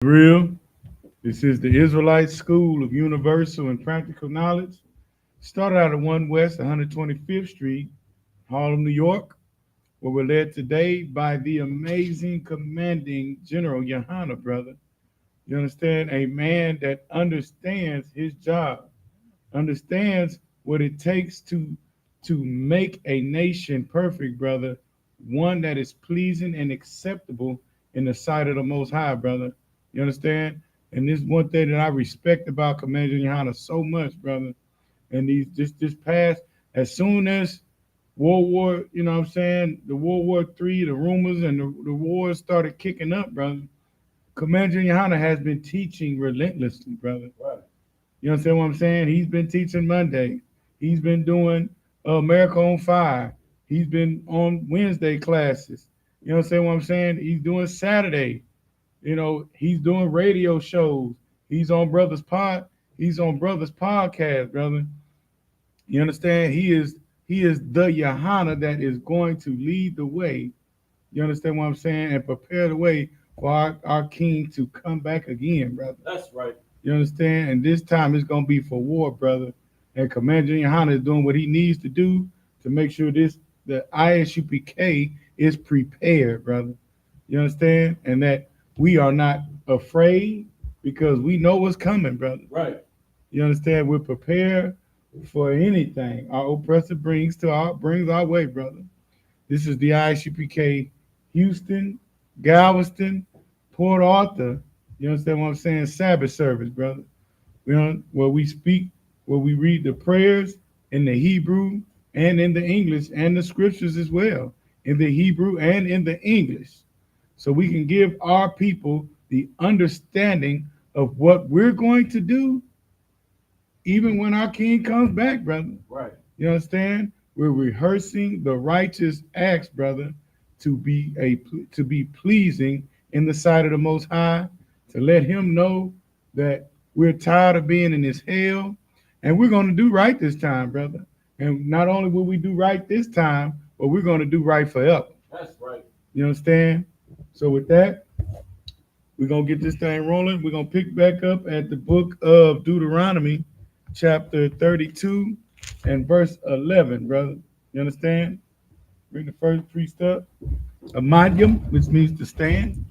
Real. This is the Israelite School of Universal and Practical Knowledge. Started out at 1 West 125th Street, Harlem, New York, where we're led today by the amazing commanding General YAHANNA, brother. You understand? A man that understands his job, understands what it takes to make a nation perfect, brother, one that is pleasing and acceptable in the sight of the Most High, brother. You understand? And this is one thing that I respect about Commander Johanna so much, brother. And these this past, as soon as World War, you know what I'm saying, the World War III, the rumors and the wars started kicking up, brother. Commander Johanna has been teaching relentlessly, brother. Right. You understand what I'm saying? He's been teaching Monday. He's been doing America on Fire. He's been on Wednesday classes. You understand what I'm saying? He's doing Saturday. You know, he's doing radio shows. He's on He's on Brothers Podcast, brother. You understand? He is the Yahanna that is going to lead the way. You understand what I'm saying? And prepare the way for our king to come back again, brother. That's right. You understand? And this time it's gonna be for war, brother. And Commander Yohana is doing what he needs to do to make sure the I.S.U.P.K is prepared, brother. You understand? And that we are not afraid because we know what's coming, brother. Right. You understand? We're prepared for anything our oppressor brings our way, brother. This is the I.S.U.P.K Houston, Galveston, Port Arthur. You understand what I'm saying? Sabbath service, brother. You know, where we speak, where we read the prayers in the Hebrew and in the English and the scriptures as well, in the Hebrew and in the English. So we can give our people the understanding of what we're going to do, even when our king comes back, brother. Right. You understand? We're rehearsing the righteous acts, brother, to be pleasing in the sight of the Most High, to let him know that we're tired of being in this hell, and we're going to do right this time, brother. And not only will we do right this time, but we're going to do right forever. That's right. You understand? So with that, we're going to get this thing rolling. We're going to pick back up at the book of Deuteronomy, chapter 32 and verse 11, brother. You understand? Bring the first priest up. A madyam, which means to stand.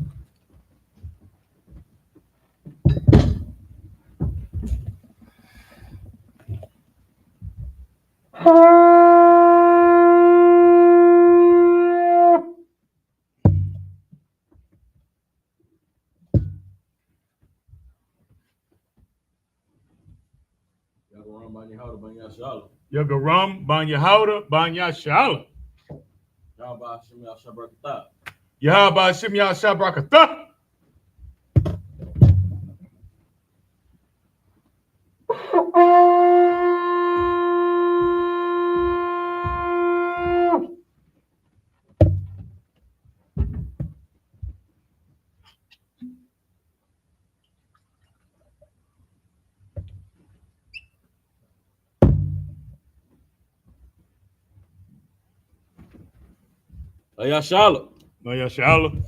Yagaram, Banyahauda, Banyashala. Yahaba Shimya Shabrakata. Ayashala. Banyashala.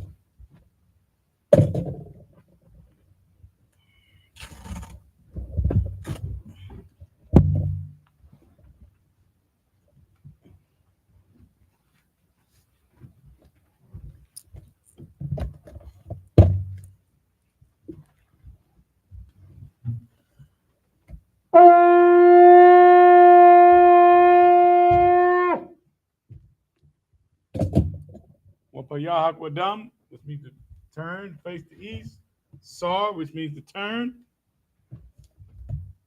Wapayahakwadam, which means to turn, face the east. Sar, which means to turn.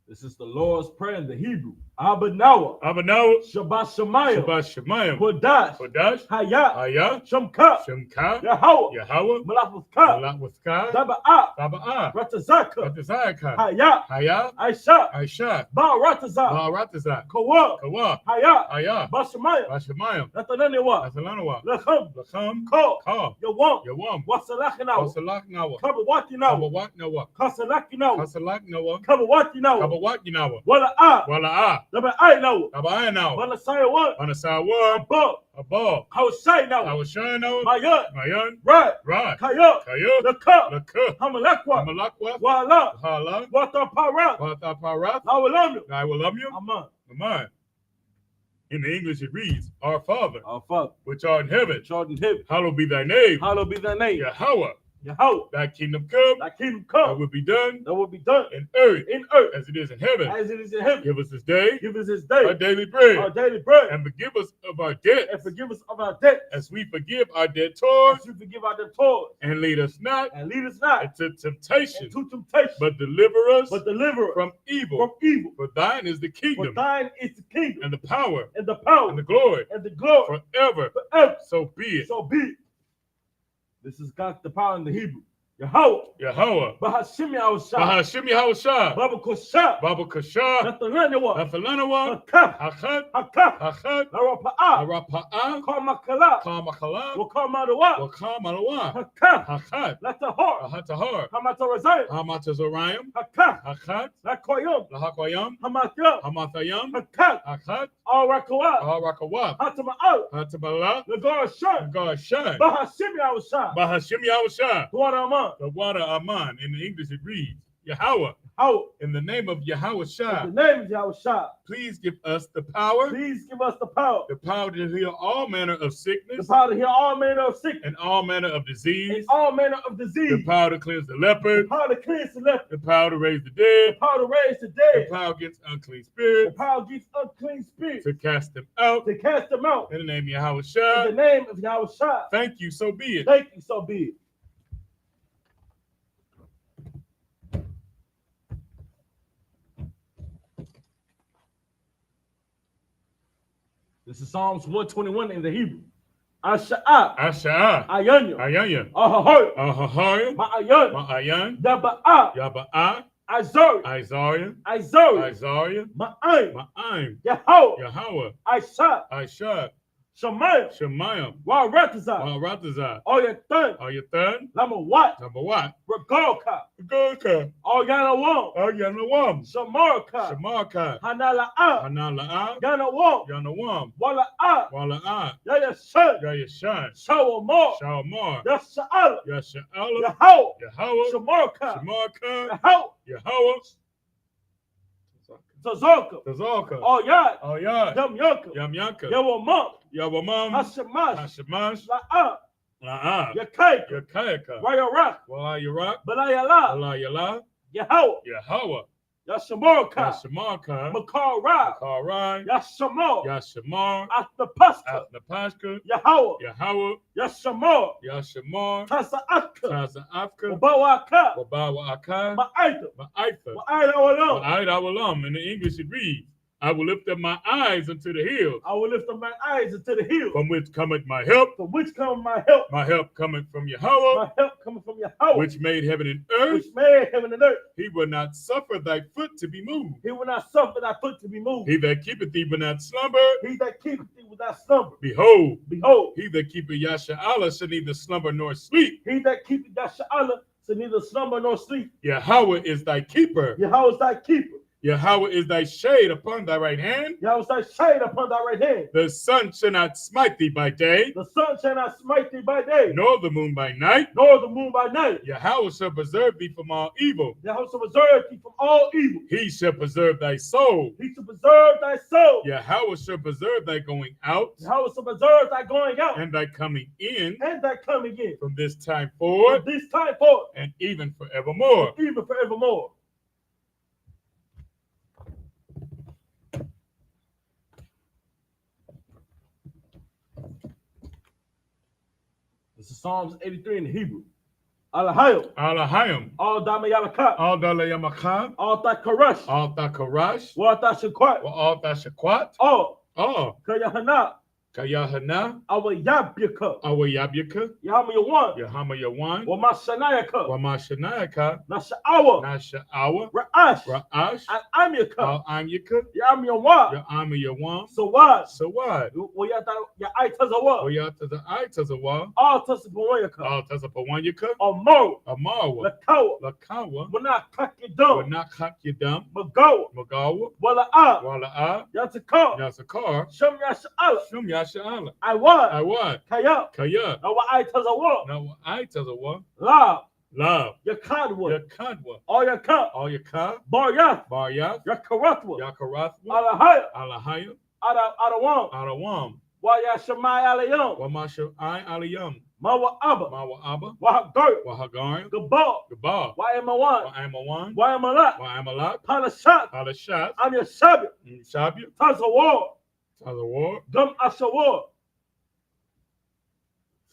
This is the Lord's Prayer in the Hebrew. Abanawa. Abanawa. Shabbat Shemayim. Shabbat Shemayim. Kodash. Kodash. Hayah. Hayah. Shemka. Shemka. Yahweh. Yahweh. Malachutka. Malachutka. Daba'ah. Daba'ah. Ratazaka. Ratazaka. Hayah. Hayah. I.S.U.P.K. I.S.U.P.K. Ba Ratazah. Ba Ratazah. Kawa. Kawa. Hayah. Hayah. Bashemayim. Bashemayim. Natananewa. Natalanawa. Lechem. Lacham. Ko. Ka. Yawam. Yawam. Wasalachinawa. Wasalachnawa. Kabawatinawa. Kabawatnawa. Kasalakinawa. Kasalachnawa. Kabawatinawa. Kabawatnawa. Wala'ah. Wala'ah. Number 8 now. Abaya now. Bana say what? On the side one. Above. Above. How say I now. was showing now. Mayan. Mayan. Right. Right. Kaya. Kaya. The cup. Laka. Hamalakwa. Amalakwa. Wala. Hala. Wata para. Wata parath. I will love you. I will love you. Amen. Amen. In the English it reads, Our Father, Our Father, which art in heaven, which art in heaven, hallowed be thy name. hallowed be thy name. Yahweh, Yahweh, thy kingdom come, thy kingdom thy come, will be done that will be done in earth in earth as it is in heaven. as it is in heaven. Give us this day Give us this our day daily bread, our daily bread, and forgive us of our debts and forgive us of our debts, as we forgive our debtors, as we forgive our debtors, and lead us not and lead us not into temptation, into temptation, but deliver us deliver us from evil. from evil. For thine is the For kingdom, thine is the kingdom, and the power, and the power, and the glory, and the glory, forever. forever. So be it. So be it. This is God's the power in the Hebrew. Yahweh, Yahweh, Bahashim Yahushua, Bahashim Yahushua, Baba Kosha, Baba Kasha, Nathanawa, Nafalanawa, Hakah, Achat, Hakah, Achat, Narapa'a, Arapa'a, Karmakala, Kamakala, Wakamadawa, Wakamalawa, Hakah, Achat, Latahar, Ahatahar, Hamatarazayim, Hamatazorayim, Hakah, Achat, Lakoyim, Lahakwayam, Hamatyam, Hamathayam, Hakah, Achat, Arakawat, Arakawat, Hatama'al, Hatabala, Nagar Shan, Garshan, Bahashim Yahushua, Bahashim Yahushua, Duaraman, the water Aman. In the English it reads, Yahweh, How? in the name of Yahweh In Shah, the name of Yahushua, please give us the power please give us the power to heal all manner of the sickness power to heal all manner of sickness and all manner of and disease, all manner of disease, the power to cleanse the the leopard, power to cleanse the leper, the power to raise the the dead, power to raise the the dead, power against unclean the spirits, power against unclean spirits, to cast them out. to cast them out. In the name of Yahweh In Shah, the name of Yahushua, thank you, so be it. thank you, so be it. This is Psalms 121 in the Hebrew. I.S.U.P.K, Asha'ah, I.S.U.P.K, Ayanya, I.S.U.P.K, Ahahaya, I.S.U.P.K, Ma'ayan, Yaba'a, Yaba'a, I.S.U.P.K, Isaiah, I.S.U.P.K, Isaiah, Ma'ayin, Ma'aim, Yahweh, Yahweh, I.S.U.P.K, Aishah, Shemayim, Shemayim, Waratazah, Waratazah, Oyathan, Ayathan, Lamawat, number what? Regalka, Gurka, Oyanawam, Ayanawam, Shamarka, Shamarka, Hanala'a, Hanala'a, Yanawam, Yanawam, Wala'a, Wala'a, Yayashan, Yayashan, Shawamar, Shalmar, Yasha'ala, Yasha'ala, Yahweh, Yahweh, Shamarka, Shamarka, Yahweh, Yahweh, Tazarka, Tazalka, Oyad, Ayad, Yamyanka, Yamyanka, Yawamam, Yawamam, Hashamash, Hashemash, La'a, La'ah, Yakaika, Yakaika, Rayarak, Wala Yarak, Balayala, Wala Yala, Yahweh, Yahweh, Yashamarka, Yashamarka, Makara, Karai, Yashamar, Yashamar, Athapaska, Athnapashka, Yahweh, Yahweh, Yashamar, Yashamar, Tasa'atka, Taza'afka, Wabawaka, Wabawa Akah, Ma'aita, Ma'aitha, Ma'aita Walam. Ma'aid Awalam. In the English it reads, I will lift up my eyes unto the hills, I will lift up my eyes into the hills, from which cometh my help. from which cometh my help. My help cometh from Yahweh, My help coming from Yahweh, which made heaven and earth. which made heaven and earth. He will not suffer thy foot to be moved. He will not suffer thy foot to be moved. He that keepeth thee will not slumber. He that keepeth thee without slumber. Behold, Behold, he that keepeth Yasha'Allah shall neither slumber nor sleep. he that keepeth thy sha'ala shall neither slumber nor sleep. Yahweh is thy keeper. Yahweh is thy keeper. Yahweh is thy shade upon thy right hand. Yahweh is thy shade upon thy right hand. The sun shall not smite thee by day, The sun shall not smite thee by day, nor the moon by night. nor the moon by night. Yahweh shall preserve thee from all evil. Yahweh shall preserve thee from all evil. He shall preserve thy soul. He shall preserve thy soul. Yahweh shall preserve thy going out Yahweh shall preserve thy going out and thy coming in and thy coming in. from this time From forward this time forth, and even forevermore. even forevermore. This is Psalms 83 in the Hebrew. Alahayim, Alahayim, all damayalaka, all dalayamacham, all takarash, all takarash, wa tashakwat, all tashakwat, all all kayahana, YAHANNA, I.S.U.P.K. Y.A.H.N.Na, YAHANNA, YAHANNA, YAHANNA, YAHANNA, NASHA'AWA, NASHA'AWA, RA'ASH, RA'ASH, I.S.U.P.K, I.S.U.P.K, YAHANNA, YAHANNA, SWAD, SWAD, YAHANNA, YAHANNA, all Tasapawayaka, Al-Tasapawanyaka, Amaro, Amarwa, Lakawa, Lakawa, Manakakidum, Wanakakidam, Magawa, Magawa, Wala'a, Wala'a, Yatakar, Yasakar, Shum Yasha'ala, Shum Yasha'ala, Iwad, Iwad, Kaya, Kaya, Nawa Tazawa, Now I Tazawa, Lab, Love, Yakadwa, Yakadwa, all Yaka, All Yaka, Baryath, Baryath, Yakaratwa, Yakarathwa, Alahaya, Alahaya, Adawam, Adawam, Wayashamai Alayam, Wamasha I Aliyam, Mawa Abba, Mawa Abba, Wahagar, Wahagarim, Gabal, Gabal, Wayamawan, Wa'amawan, Wayamalak, Wa'amalak, Palashat, Palashat, I'm your Sabbath, Shabya, Tazawar, Tazawar, Gum Ashawar,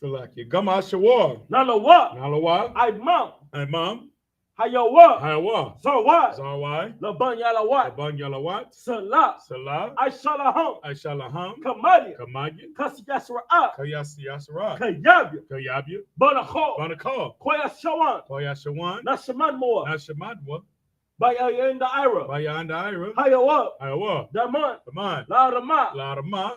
Salaki, Gamashawar, Nalawa, Nalawa, Imam, Imam, Hayawa, Hayawa, Zawad, Zawai, Laban Yalawat, Laban Yalawat, Salah, Salah, Shalaham, Aishalaham, Kamadi, Kamagi, Kasiyasra'a, Kayasi Yasra, Kayabya, Kayabya, Banakho, Banakal, Koyashawan, Koyashawan, Nashaman Moa, Nashamadwa, Bayayenda Ira, Bayanda Ira, Hayawa, Hayawa, Daman, Taman, Larama, Larama,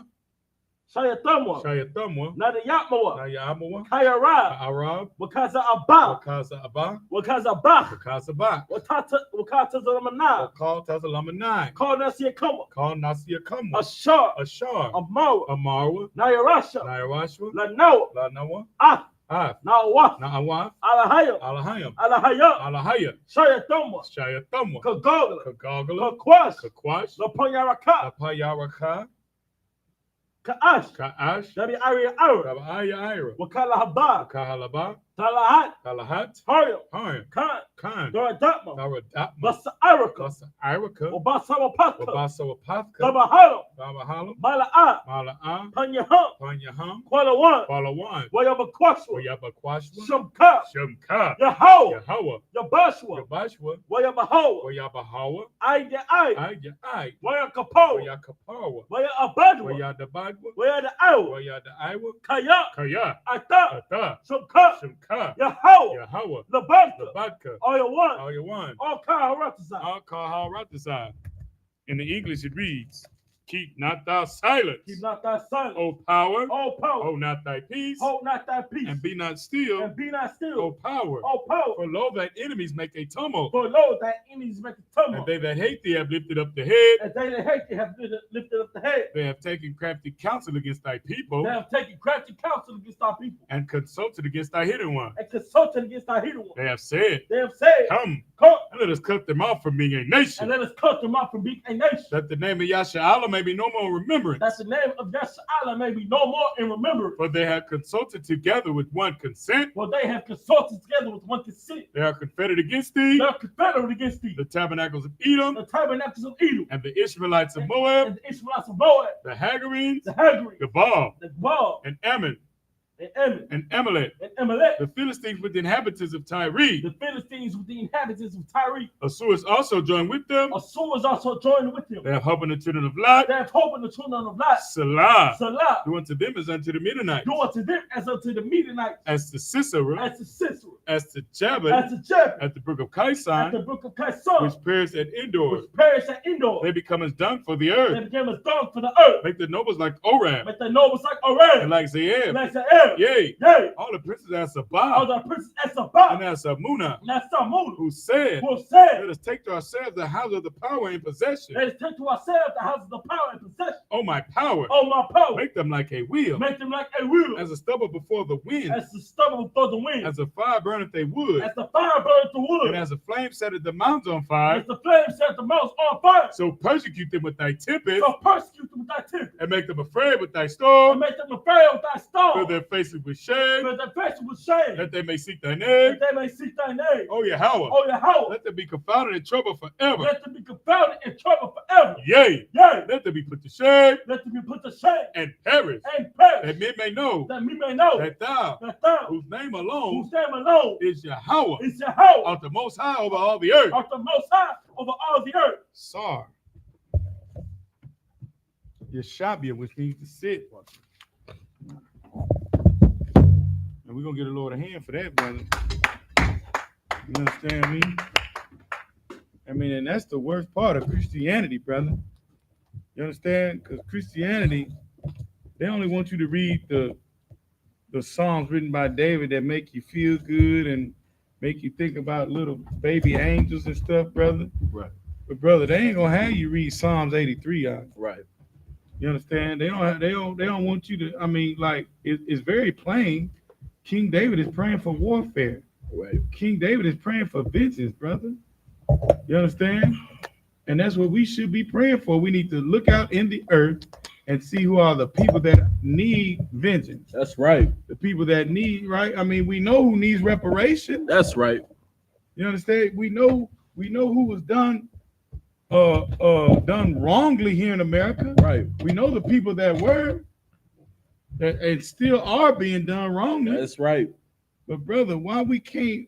Shayatamwa, Shayatamwa, Nadayatmawa, Nayamawa, Kayara, Arab, Wakaza Abba, Wakaza Abba, Wakaza Bah, Wakaza Bak, Wakata Zalamana, Wakal Tazalamani, Call Nasia Kama, Call Nasia Kamwa, Ashar, Ashar, Amawa, Amarwa, Nayarasha, Nairashwa, Lanawa, Lanawa, Ah, Af, Nawa, Na'awaf, Alahaya, Alahayam, Alahaya, Alahaya, Shayatamwa, Shayatamwa, Kagogla, Kagagala, Kakwash, Kakwash, Lapanyaraka, Lapayaraka, Kaash, Ka'ash, Dabi Ari Ara, Rabaya Ira, Wakala Haba, Kahalaba, Talahat, Kalahat, Haryam, Harim, Khan, Khan, Doradatma, Daradapma, Basa Araka, Basa Iraka, Obasama Paka, Wabaso Apafka, Dabahalam, Baba Halam, Mala'a, Mala'am, Panyaham, Panyaham, Kwalawan, Palawan, Wayabakwashwa, Wayabakwashwa, Shamka, Shemka, Yahweh, Yahweh, Yabashwa, Yabashwa, Wayabahawa, Wayabahawa, I, I, Wayakapawa, Wayakapawa, Wayabadwa, Wayadabadwa, Wayada Awa, Wayada Iwa, Kaya, Kaya, Ata, Ata, Shamka, Shemka, Yahweh, Yahweh, Labadka, Labadka, Ayawan, Ayawan, all Kaharatazai. Al-Kahal Ratazai. In the English it reads, keep not thou silence, Keep not thy silence, O power, O power, hold not thy peace, hold not thy peace, and be not still, and be not still, O power. O power, For lo, thy enemies make a tumult, for lo, thy enemies make a and tumult, they that hate thee have lifted up the head. and they that hate thee have lifted up the head. They have taken crafty counsel against thy people, They have taken crafty counsel against our people, and consulted against thy hidden one. and consulted against our hidden one. They have said, They have said, come, come, and let us cut them off from being a and nation, let us cut them off from being a nation, that the name of Yasha'Allah may be no more remembrance. that the name of Yasha'Allah may be no more in remembrance. For they have consulted together with one consent. For they have consulted together with one consent. They are confederate against thee, They are confederate against thee, the tabernacles of Edom, the tabernacles of Edom, and the Ishmaelites of Moab, and the Israelites of Moab, the Hagarenes, the Hagri, Gebal, the Baal, and Ammon, and Emin, and Amalek, and Amalek, the Philistines with the inhabitants of Tyre. the Philistines with the inhabitants of Tyre. Assurus also joined with them. Assyrians also joined with them. They have hope in the children of Lot. They have hope in the children of Lot. Salah. Salah, Do unto them as unto the Midianites, do unto them as unto the Midianites, as to Sisera, as to Sisera, as to Jabin, as to Jebel, at the brook of at the Kaisan, brook of Kaisan, which perished at Endor. which perished at Endor. They become as dung for the They earth. became as dung for the earth. Make the nobles like Orab, Make the nobles like and Oreb, like Zeeb. like Zaeb, Yea, yea, all the princes as all Sabbath, the princes at Sabbath, and as Muna, and that's Samud, who said, who said, let us take to ourselves the house of the power in possession. let us take to ourselves the house of the power and possession. Oh, my power, Oh, my power, make them like a wheel, make them like a wheel, as a stubble before the wind, as the stubble before the wind, as a fire burneth a wood, as the fire burns the wood, and as a flame setteth the mountains on as fire. the flame set the mountains on fire. So persecute them with thy tempest, So persecute them with thy temper, and make them afraid with thy and storm. make them afraid with thy Fill storm, their faces with shame, fill their faces with shame, that they may seek thy name. that they may seek thy name. Oh, Yahweh, Oh, Yahweh, let them be confounded in trouble forever. let them be confounded in trouble forever. Yea, Yea, let them be put to shame let them be put to shame and perish, and perish, that men may know that we may know that thou, that thou, whose name alone whose name alone is Yahweh, is Yahweh, art the most high over all the earth. art the most high over all the earth. Sar. Yeshabia, which means to sit. And we're gonna get a Lord a hand for that, brother. You understand me? I mean, and that's the worst part of Christianity, brother. You understand? Because Christianity, they only want you to read the Psalms written by David that make you feel good and make you think about little baby angels and stuff, brother. Right. But brother, they ain't gonna have you read Psalms 83 out. Right. You understand? They don't want you to. I mean, like it's very plain. King David is praying for warfare. Right. King David is praying for vengeance, brother. You understand? And that's what we should be praying for. We need to look out in the earth and see who are the people that need vengeance. That's right. The people that need, right? I mean, we know who needs reparation. That's right. You understand? We know who was done wrongly here in America. Right. We know the people that were that and still are being done wrongly. That's right. But brother, why we can't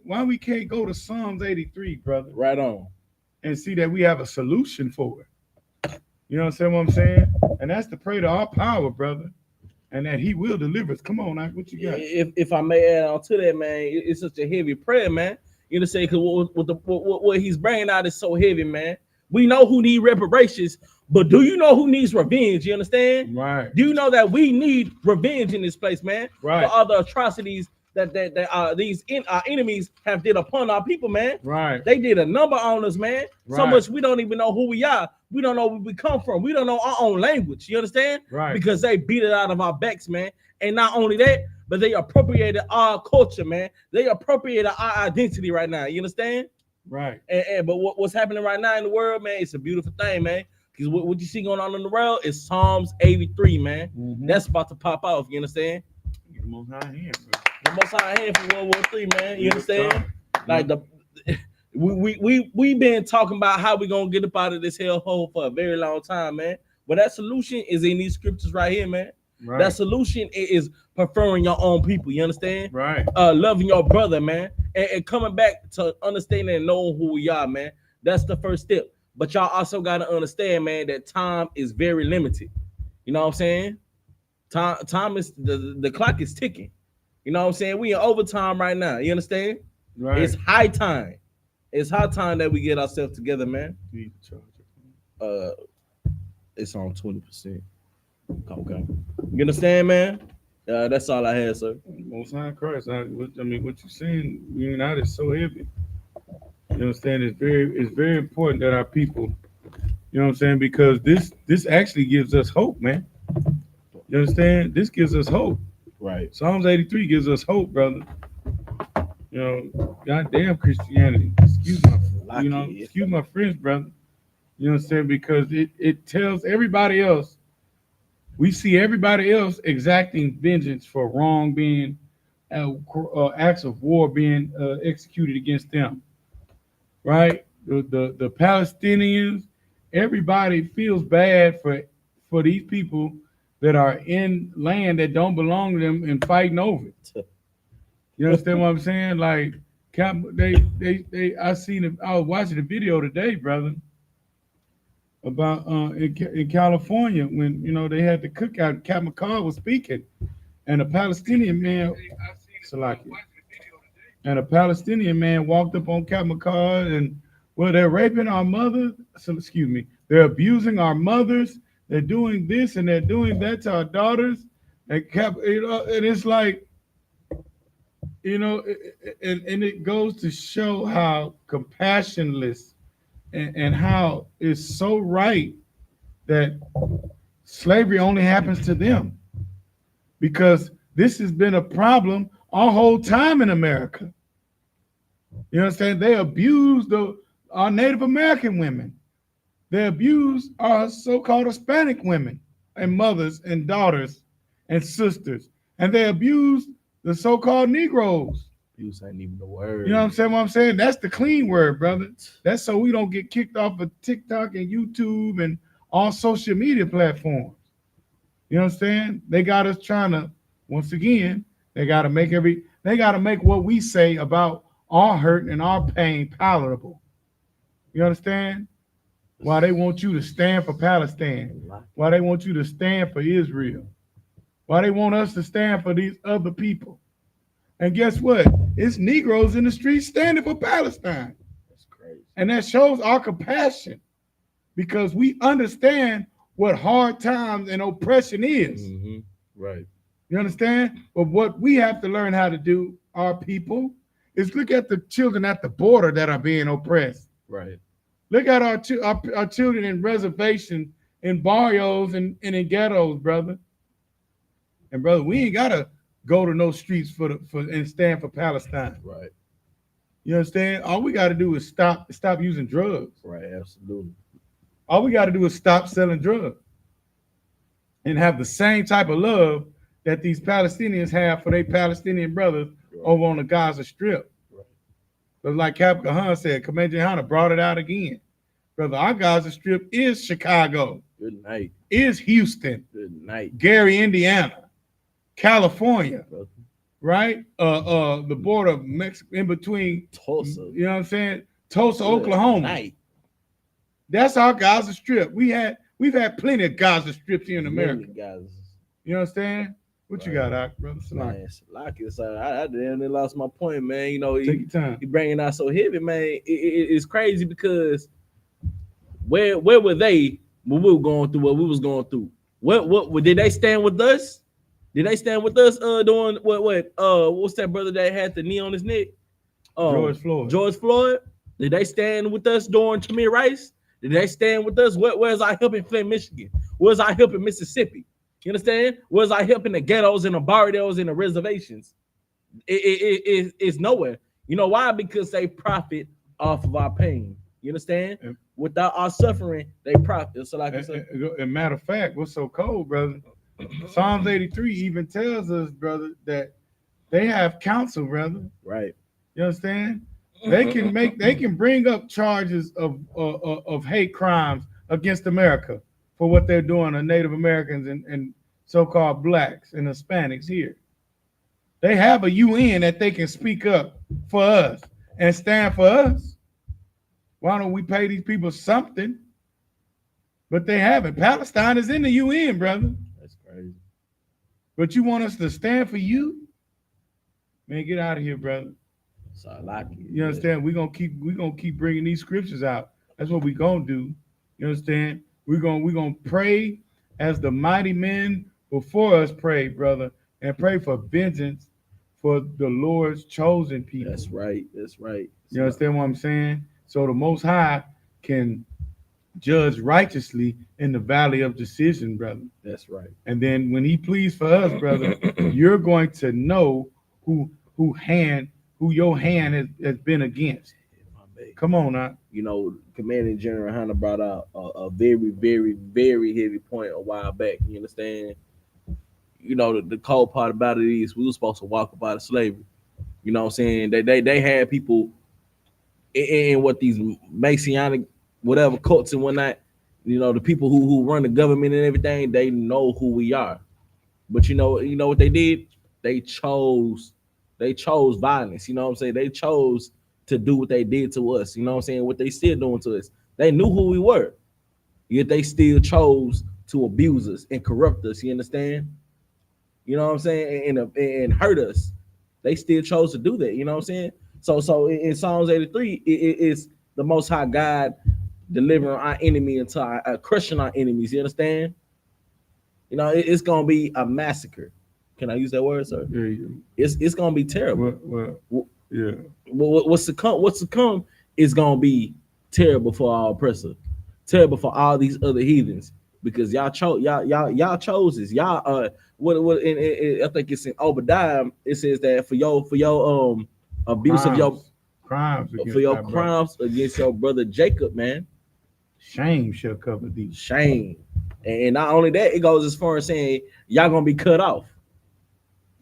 go to Psalms 83, brother? Right on. And see that we have a solution for it. You know what I'm saying? And that's to pray to our power, brother, and that He will deliver us. Come on, Ike, what you got? If I may add on to that, man, it's such a heavy prayer, man. You know, say because what he's bringing out is so heavy, man. We know who need reparations, but do you know who needs revenge? You understand? Right. Do you know that we need revenge in this place, man? Right. For all the atrocities that our enemies have did upon our people, man. Right. They did a number on us, man. So Right. much we don't even know who we are. We don't know where we come from. We don't know our own language. You understand? Right. Because they beat it out of our backs, man. And not only that, but they appropriated our culture, man. They appropriated our identity right now. You understand? Right. But what's happening right now in the world, man, it's a beautiful thing, man. Because what you see going on in the world is Psalms 83, man. Mm-hmm. That's about to pop off. You understand? The Most High hand, bro. The Most High hand for World War III, man. You understand? Like we been talking about how we gonna get up out of this hellhole for a very long time, man. But that solution is in these scriptures right here, man. Right. That solution is preferring your own people. You understand? Right. Loving your brother, man, and coming back to understanding and knowing who we are, man. That's the first step. But y'all also gotta understand, man, that time is very limited. You know what I'm saying? Time is the clock is ticking. You know what I'm saying? We in overtime right now. You understand? Right. It's high time. It's high time that we get ourselves together, man. It's on 20%. Okay. You understand, man? That's all I had, sir. Most High Christ. I mean, what you're saying, you know, is so heavy. You understand? It's very important that our people, you know what I'm saying, because this actually gives us hope, man. You understand? This gives us hope. Right. Psalms 83 gives us hope, brother. You know, goddamn Christianity. Excuse my friends, brother. You know what I'm saying? Because it tells everybody else. We see everybody else exacting vengeance for wrong being acts of war being executed against them. Right? The Palestinians, everybody feels bad for these people that are in land that don't belong to them and fighting over it. You understand what I'm saying? Like, I was watching a video today, brother, about in California when, you know, they had the cookout. Captain McCall was speaking, and a Palestinian man, walked up on Captain McCall and, well, they're raping our mothers. So, excuse me, they're abusing our mothers. They're doing this and they're doing that to our daughters. And it's like, you know, and it goes to show how compassionless and how it's so right that slavery only happens to them, because this has been a problem our whole time in America. You understand? They abused our Native American women. They abuse our so-called Hispanic women and mothers and daughters and sisters. And they abuse the so-called Negroes. Abuse ain't even the word. You know what I'm saying? That's the clean word, brother. That's so we don't get kicked off of TikTok and YouTube and all social media platforms. You know what I'm saying? They got us trying to, once again, they got to make what we say about our hurt and our pain palatable. You understand? Why they want you to stand for Palestine. Why they want you to stand for Israel. Why they want us to stand for these other people. And guess what? It's Negroes in the streets standing for Palestine. That's crazy. And that shows our compassion because we understand what hard times and oppression is. Mm-hmm. Right. You understand? But what we have to learn how to do, our people, is look at the children at the border that are being oppressed. Right. Look at our children in reservations, in barrios, and in ghettos, brother. And brother, we ain't gotta go to no streets for and stand for Palestine. Right. You understand? All we gotta do is stop using drugs. Right. Absolutely. All we gotta do is stop selling drugs and have the same type of love that these Palestinians have for their Palestinian brothers over on the Gaza Strip. Right. But like Captain Khan said, Commander YAHANNA brought it out again. Brother, our Gaza Strip is Chicago, Good night. is Houston, Good night. Gary, Indiana, California, Brother. right? The border of Mexico, in between Tulsa. You know what I'm saying? Tulsa, Good Oklahoma. night. That's our Gaza Strip. We've had plenty of Gaza Strips here in America. Many guys. You understand? What you got, Ak, brother? Man, like it, so I damn near lost my point, man. You know, Take your time. he bringing out so heavy, man. It's crazy because where were they when we were going through what we was going through? What did they stand with us? Did they stand with us doing what's that brother that had the knee on his neck? George Floyd. George Floyd. Did they stand with us during Tamir Rice? Did they stand with us? Where's our help in Flint, Michigan? Where's our help in Mississippi? You understand? Where's our help in the ghettos and the barrios and the reservations? It's nowhere. You know why? Because they profit off of our pain. You understand? Without our suffering, they profit. So, like I said, and matter of fact, what's so cold, brother? Psalms 83 even tells us, brother, that they have counsel, brother. Right. You understand? They can bring up charges of hate crimes against America for what they're doing to Native Americans and so-called blacks and Hispanics here. They have a UN that they can speak up for us and stand for us. Why don't we pay these people something? But they haven't. Palestine is in the UN, brother. That's crazy. But you want us to stand for you? Man, get out of here, brother. So I like it. You understand? We're gonna keep bringing these scriptures out. That's what we're gonna do. You understand? We're gonna pray as the mighty men before us pray, brother, and pray for vengeance for the Lord's chosen people. That's right. That's right. You understand what I'm saying? So the Most High can judge righteously in the valley of decision, brother. That's right. And then when He pleads for us, brother, you're going to know who your hand has been against. Come on now. You know, Commanding General YAHANNA brought out a very, very, very heavy point a while back. You understand? You know, the cold part about it is we were supposed to walk up out of slavery. You know what I'm saying? They had people in what these Masonic whatever cults and whatnot. You know, the people who run the government and everything, they know who we are. But you know what they did? They chose violence. You know what I'm saying? They chose to do what they did to us. You know what I'm saying? What they still doing to us. They knew who we were, yet they still chose to abuse us and corrupt us. You understand? You know what I'm saying? And hurt us. They still chose to do that. You know what I'm saying? So in Psalms 83, it's the Most High God delivering our enemy into crushing our enemies. You understand? You know, it's gonna be a massacre. Can I use that word, sir? Yeah. It's gonna be terrible. Yeah. What's to come is gonna be terrible for our oppressor, terrible for all these other heathens, because y'all chose this. Y'all what I think it's in Obadiah. It says that for your abuse crimes, of your crimes for your crimes against your brother Jacob, man. Shame shall cover thee. Shame. And not only that, it goes as far as saying y'all gonna be cut off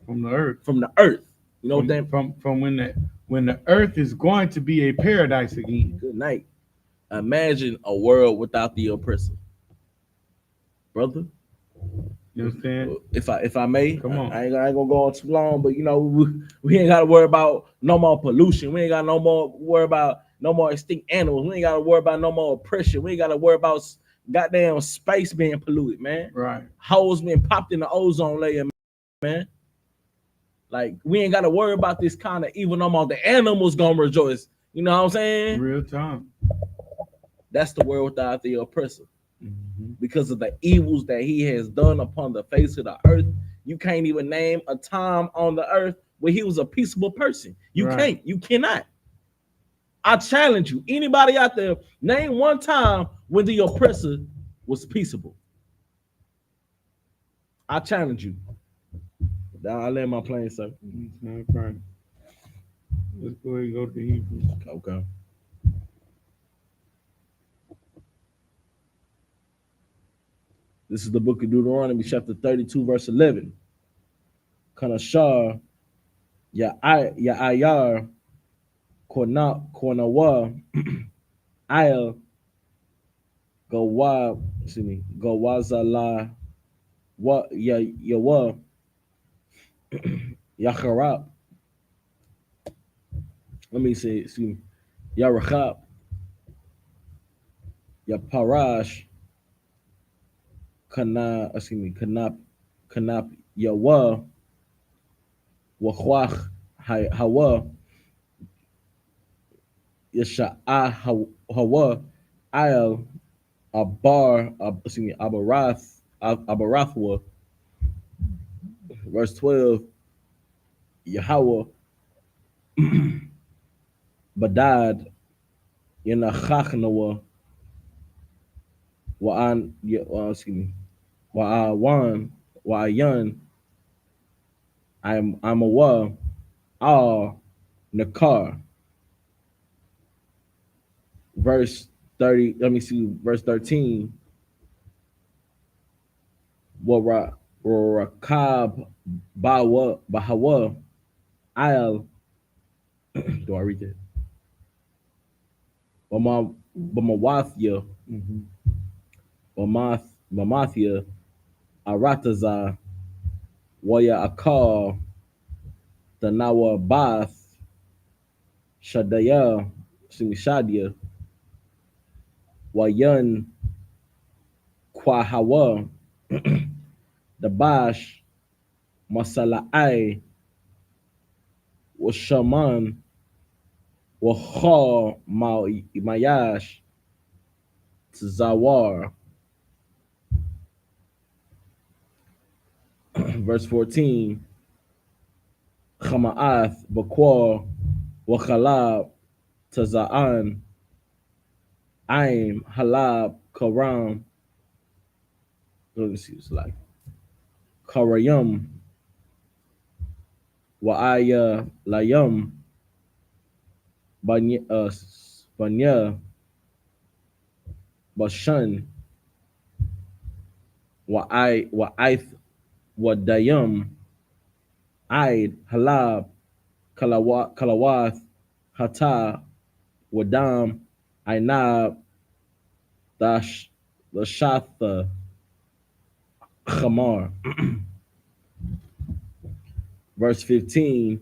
from the earth. From the earth. You know what I'm saying? From when the earth is going to be a paradise again. Good night. Imagine a world without the oppressor. Brother. You understand? If I may, come on. I ain't gonna go on too long, but you know, we ain't gotta worry about no more pollution. We ain't got worry about no more extinct animals. We ain't gotta worry about no more oppression. We ain't gotta worry about goddamn space being polluted, man. Right. Holes being popped in the ozone layer, man. Like we ain't gotta worry about this kind of evil no more. The animals gonna rejoice. You know what I'm saying? Real time. That's the world without the oppressor. Mhm. Because of the evils that he has done upon the face of the earth. You can't even name a time on the earth where he was a peaceable person. You Right. can't. You cannot. I challenge you. Anybody out there, name one time when the oppressor was peaceable. I challenge you. Now I land my plane, sir. It's not a crime. Let's go ahead and go to Hebrews. Okay. This is the book of Deuteronomy, chapter 32, verse 11. Kanashar, Ya'ayar, Kornawa, Ayel, Gawa, excuse me, Gawazala, Wa Yawa, Yacharab. Let me say, excuse me, Yarachab, Yaparash, Kanap, Yawa, Wachwach, Hawa, Yasha'ah, Hawa, Ayel, Abarathwa, verse 12, Yahweh, Badad, Yanachachnawa, excuse me, Wa'awan, Wa'ayan, I'm awa, all, Nakar, verse 30, let me see, verse 13, Warakab, Bahawa, I'll, do I read that? Bamawathia, Mhm. Bamathia, Arataza, Waya Akar, Tanawa Bath, Shadaya, Shadia, Wayan, Kwahawa, the Bash, Masala'ai, Washaman, Waha, Mayash, Zawar. Verse 14, Chama'ath, Bakwar, Wachalab, Taza'an, Aim, Halab, Karam, let me see, it's like Karayam, Wa'aya, Layam, Banya, Bashan, Wa'aith, Wadayam, Aid, Halab, Kalawath, Hata, Wadam, Ainab, Lashatha, Chamar. Verse 15,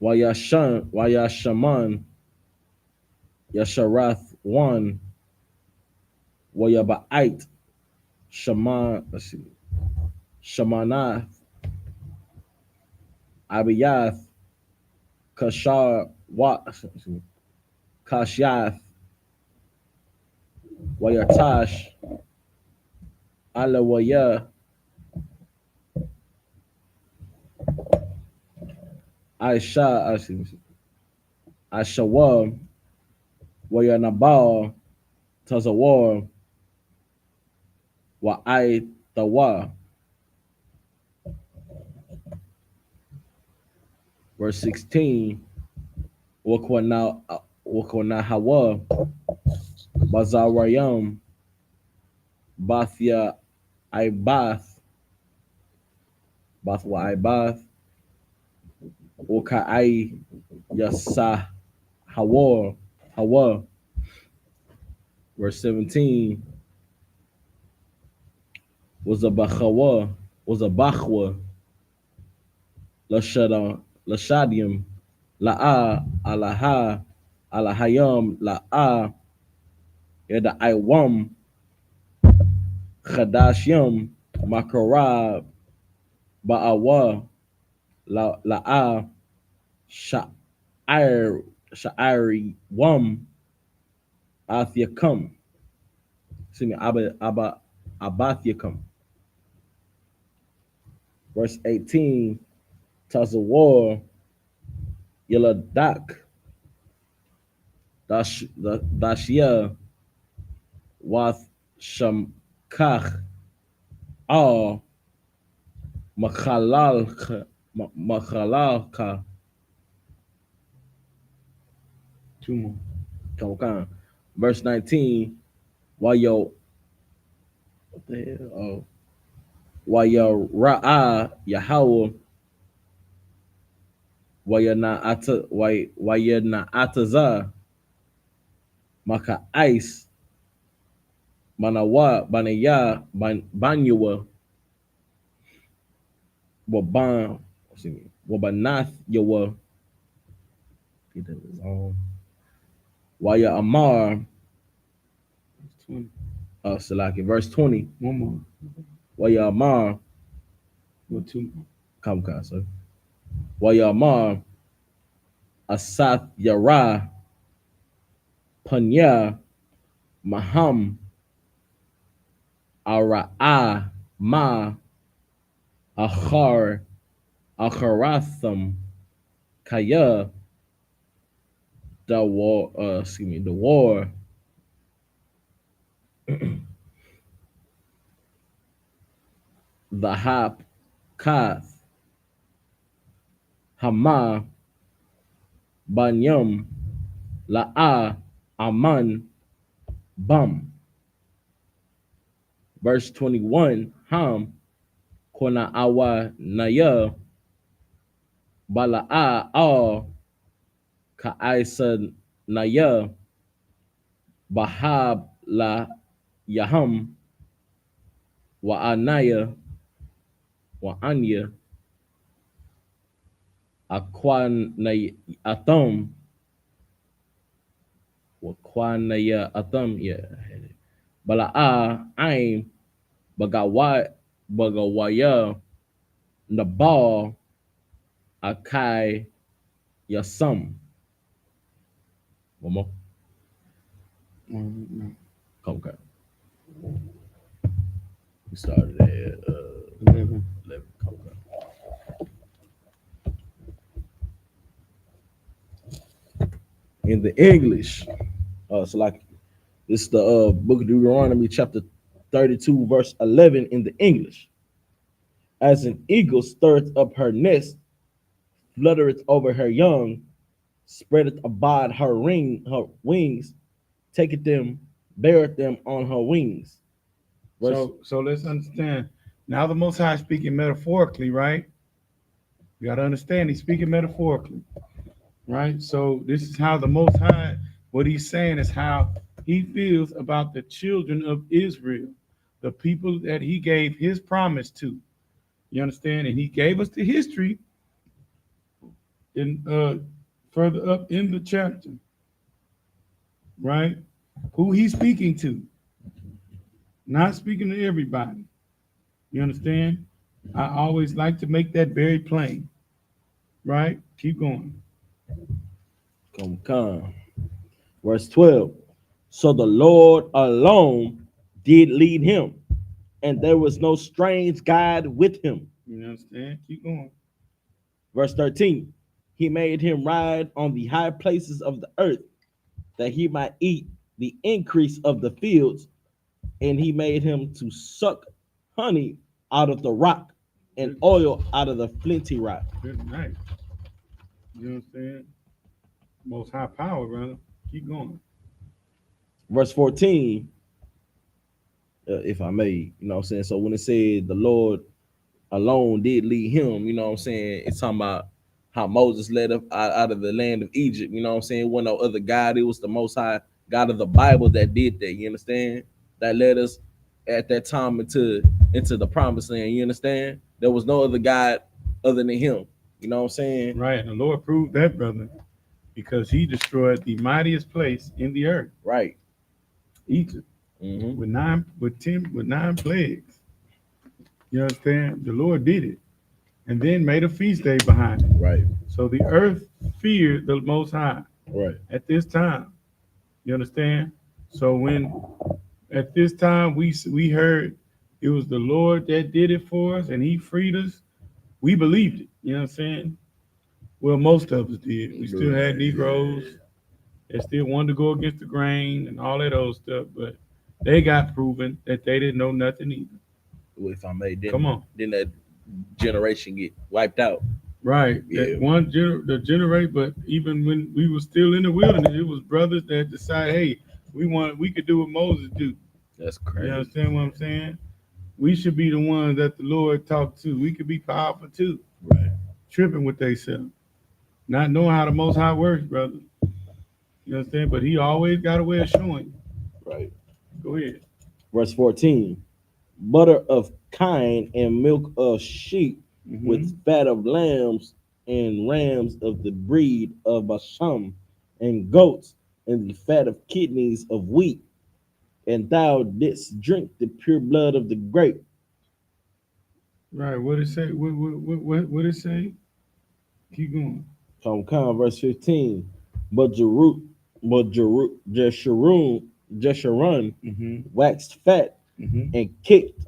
Wayashaman, Yasharath 1, Wayaba'ait, Shaman, let's see, Shamanath, Abiyath, Kashar, Kashyath, Wayatash, Alawaya, Aisha, Ashawam, Wayanabal, Tazawar, Wa'aitawa. Verse 16, Wakwana Hawa, Bazarayam, Bathia Ibath, Bathwa Ibath, Ukai Yasa Hawa, verse 17, was a Bachwa, Lashadium, La'a, Alaha, Alahayam, La'a, Yada Iwam, Khadashyam, Makarab, Ba'awa, la sha'ir sha'iri wam athiakum. See me abba abathiakum. Verse 18, Tazawar Yeladak Dashia Wath Shamkach Al Makhalalka. Two more. Come on. Verse 19, Wayo, what the hell? Oh, Wayo Ra'a Yahweh Wayana Ataza Maka Ice Manawa Banaya Banyua Waban, Wabanath Yawa. Waya Amar, 20. Salaki, verse 20. One more. Waya Amar, Well, two more. come, sir. Waya Amar, Asath Yara, Panya, Maham, Ara'a, Ma, Achar, Acharatham, Kaya, the war, the Hap, Kath, Hama, Banyam, La'a, Aman, Bum. Verse 21, Ham, Kona Awa Naya, Bala'a Al, Ka'isa Naya, Bahab La Yaham, Wa'anaya, Wa'anya, Aquan Atom, Wakwanaya Atom, yeah. Bala'a Aim, Bagawaya, Nabal, Akai, Yasum. One more. No. Okay. We started at 11. 11. Okay. In the English, so like this is the book of Deuteronomy, chapter 32, verse 11 in the English. As an eagle stirreth up her nest, fluttereth over her young, spreadeth abroad her wings, taketh them, beareth them on her wings. Verse, So let's understand. Now the Most High is speaking metaphorically, right? You got to understand he's speaking metaphorically, right? So this is how the Most High, what he's saying is how he feels about the children of Israel, the people that he gave his promise to. You understand? And he gave us the history in further up in the chapter, right? Who he's speaking to, not speaking to everybody. You understand? I always like to make that very plain, right? Keep going. come. Verse 12. So the Lord alone did lead him, and there was no strange guide with him. You understand? Keep going. Verse 13. He made him ride on the high places of the earth, that he might eat the increase of the fields, and he made him to suck honey out of the rock and oil out of the flinty rock. Good night. You understand? Most high power, brother. Keep going. Verse 14, if I may, you know what I'm saying? So when it said the Lord alone did lead him, you know what I'm saying? It's talking about how Moses led up out of the land of Egypt, you know what I'm saying? It wasn't no other God, it was the Most High God of the Bible that did that, you understand? That led us at that time into the promised land, you understand? There was no other God other than him, you know what I'm saying? Right. And the Lord proved that, brother, because he destroyed the mightiest place in the earth, Right. Egypt, Mm-hmm. with nine plagues. You understand? The Lord did it. and then made a feast day behind it. Right. So the earth feared the Most High Right. at this time. You understand? So when at this time we heard it was the Lord that did it for us and He freed us, we believed it. You know what I'm saying? Well, most of us did. We still had Negroes that still wanted to go against the grain and all that old stuff, but they got proven that they didn't know nothing either. Well, if I may, Come on. then that generation get wiped out. Right. Yeah. That the generate, but even when we were still in the wilderness, it was brothers that decided, hey, we could do what Moses do. That's You crazy. understand what I'm saying? We should be the ones that the Lord talked to. We could be powerful too. Right. Tripping with themselves. Not knowing how the most high works, brother. You understand? But he always got a way of showing you. Right. Go ahead. Verse 14. Butter of kine and milk of sheep with Mm-hmm. fat of lambs and rams of the breed of Basham and goats and the fat of kidneys of wheat. And thou didst drink the pure blood of the grape. Right. What it say? What it say? Keep going. Come, verse 15. But Jeshurun Mm-hmm. waxed fat Mm-hmm. and kicked.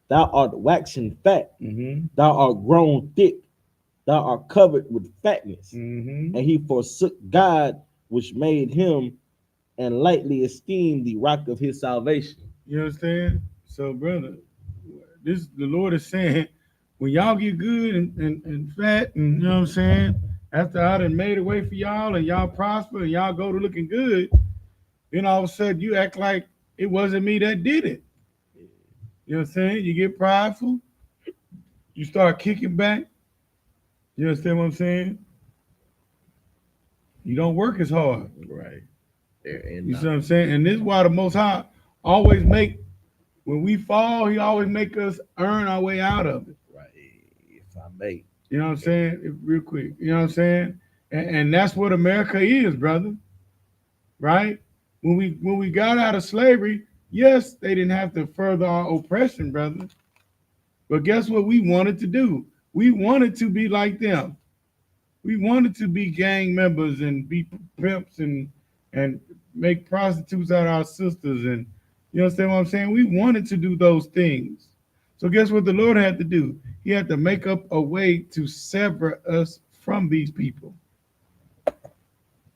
Thou art waxen fat. Mm-hmm. Thou art grown thick. Thou art covered with fatness. Mm-hmm. And he forsook God, which made him, and lightly esteemed the rock of his salvation. You understand? So, brother, this the Lord is saying, when y'all get good and fat, and you know what I'm saying, after I done made a way for y'all and y'all prosper and y'all go to looking good, then all of a sudden you act like it wasn't me that did it. You know what I'm saying? You get prideful, you start kicking back. You understand what I'm saying? You don't work as hard. Right. There and You now. see what I'm saying? And this is why the Most High always make, when we fall, He always make us earn our way out of it. Right. If I may. You know what I'm saying? Real quick. You know what I'm saying? And that's what America is, brother. Right? When we got out of slavery, yes, they didn't have to further our oppression, brother. But guess what we wanted to do? We wanted to be like them. We wanted to be gang members and be pimps and make prostitutes out of our sisters, and you understand what I'm saying? We wanted to do those things. So guess what the Lord had to do? He had to make up a way to sever us from these people.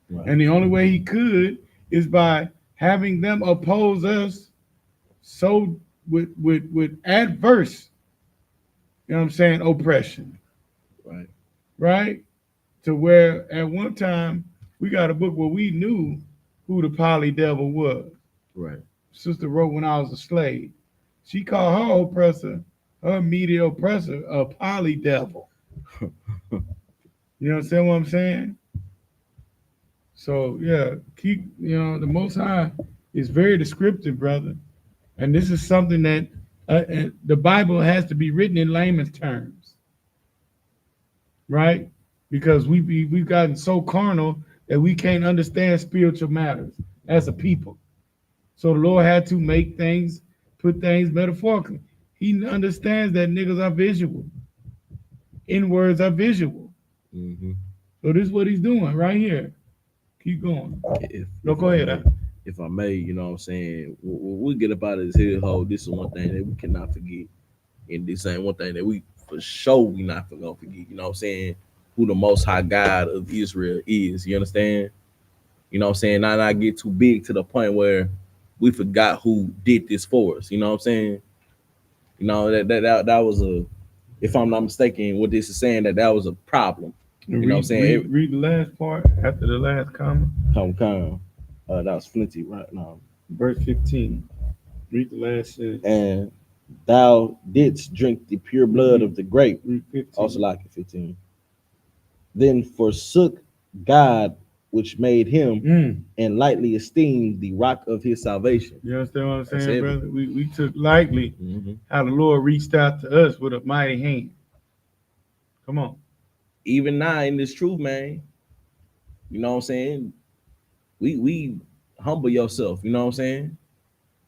Right. And the only way he could is by having them oppose us so with adverse, you know what I'm saying, oppression. Right. Right? To where at one time we got a book where we knew who the poly devil was. Right. Sister wrote when I was a slave. She called her oppressor, her immediate oppressor, a poly devil. You understand what I'm saying? So yeah, keep the Most High is very descriptive, brother, and this is something that the Bible has to be written in layman's terms, right? Because we've gotten so carnal that we can't understand spiritual matters as a people. So the Lord had to make things, put things metaphorically. He understands that niggas are visual. In words are visual. Mm-hmm. So this is what he's doing right here. Keep going. No, go ahead. If I may, you know what I'm saying, we get up out of this hill hole. This is one thing that we cannot forget. And this ain't one thing that we for sure we not gonna forget. You know what I'm saying? Who the most high God of Israel is. You understand? You know what I'm saying? Not get too big to the point where we forgot who did this for us. You know what I'm saying? You know, that was a, if I'm not mistaken, what this is saying, that was a problem. You know what I'm saying? Read the last part after the last comma. Come. That was Flinty right now. Verse 15. Read the last sentence. And thou didst drink the pure blood of the grape. Read 15. Also like it, 15. Then forsook God, which made him, and lightly esteemed the rock of his salvation. You understand what I'm saying, brother? We took lightly how the Lord reached out to us with a mighty hand. Come on. Even now in this truth, man, you know what I'm saying? We humble yourself, you know what I'm saying?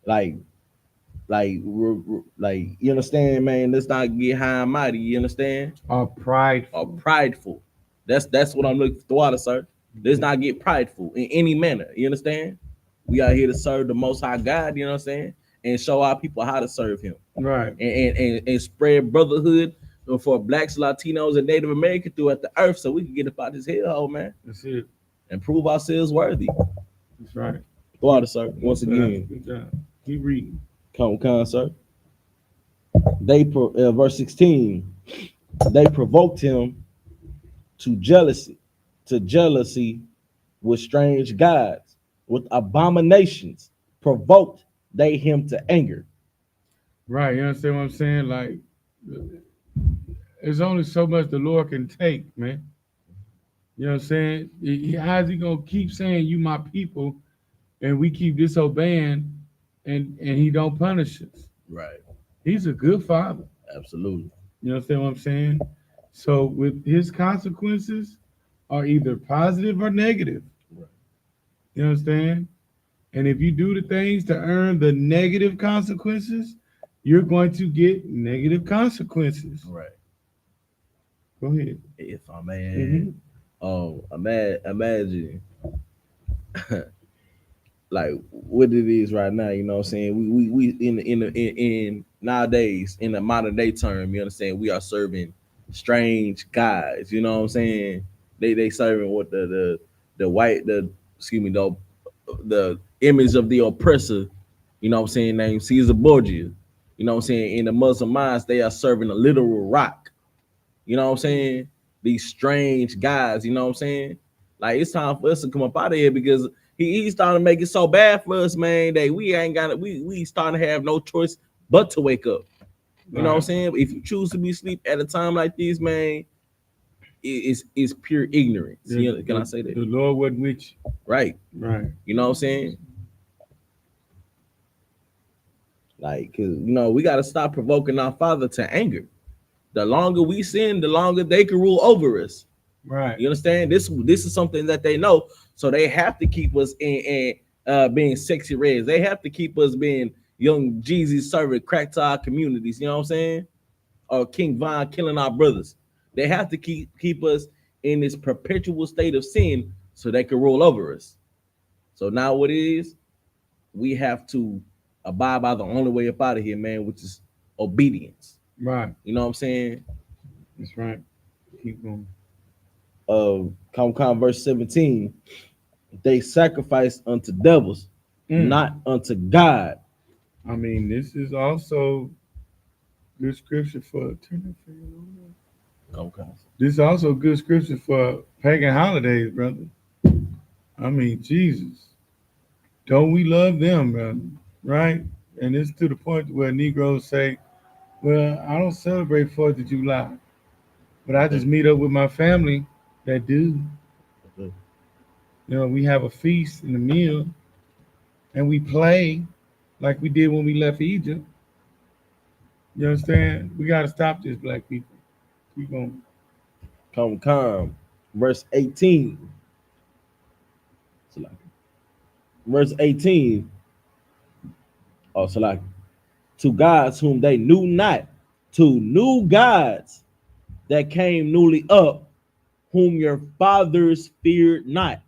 Like, like you understand, man. Let's not get high and mighty. You understand? Are pride. Or prideful. That's what I'm looking for, water, sir. Let's not get prideful in any manner. You understand? We are here to serve the Most High God. You know what I'm saying? And show our people how to serve Him. Right. And spread brotherhood for blacks, Latinos, and Native Americans throughout the earth, so we can get up out this hellhole, man. That's it. And prove ourselves worthy. That's right. Water, sir. Once again, Good job. Keep reading. Come, sir. Verse 16. They provoked him to jealousy with strange gods, with abominations. Provoked they him to anger. Right. You understand what I'm saying? Like, there's only so much the Lord can take, man. You know what I'm saying? How's he gonna keep saying you my people, and we keep disobeying, and he don't punish us? Right. He's a good father. Absolutely. You understand what I'm saying? So with his consequences are either positive or negative. Right. You understand? And if you do the things to earn the negative consequences, you're going to get negative consequences. Right. Go ahead. If I may, imagine like what it is right now. You know what I'm saying? We in nowadays in the modern day term. You understand? We are serving strange guys. You know what I'm saying? They serving what the white the image of the oppressor. You know what I'm saying? Named Caesar Borgia. You know what I'm saying? In the Muslim minds, they are serving a literal rock. You know what I'm saying? These strange guys, you know what I'm saying? Like it's time for us to come up out of here because he's starting to make it so bad for us, man, that we ain't got it. We starting to have no choice but to wake up. You know what I'm saying? If you choose to be asleep at a time like this, man, it's pure ignorance. Can I say that? The Lord wasn't with you. Right. Right. You know what I'm saying? Like, cause we got to stop provoking our Father to anger. The longer we sin, the longer they can rule over us. Right. You understand? This is something that they know, so they have to keep us in being sexy reds. They have to keep us being young Jesus serving crack to our communities. You know what I'm saying? Or King Von killing our brothers. They have to keep us in this perpetual state of sin so they can rule over us. So now what it is, we have to abide by the only way up out of here, man, which is obedience. Right. You know what I'm saying? That's right. Keep going. Verse 17. They sacrifice unto devils, not unto God. I mean, this is also good scripture for Okay. This is also good scripture for pagan holidays, brother. I mean, Jesus. Don't we love them, brother? Right? And it's to the point where Negroes say, well, I don't celebrate 4th of July, but I just meet up with my family that do. Okay. You know, we have a feast and a meal, and we play like we did when we left Egypt. You understand? We got to stop this, black people. Keep going. Come. Verse 18. Verse 18. Oh, so like to gods whom they knew not, to new gods that came newly up, whom your fathers feared not.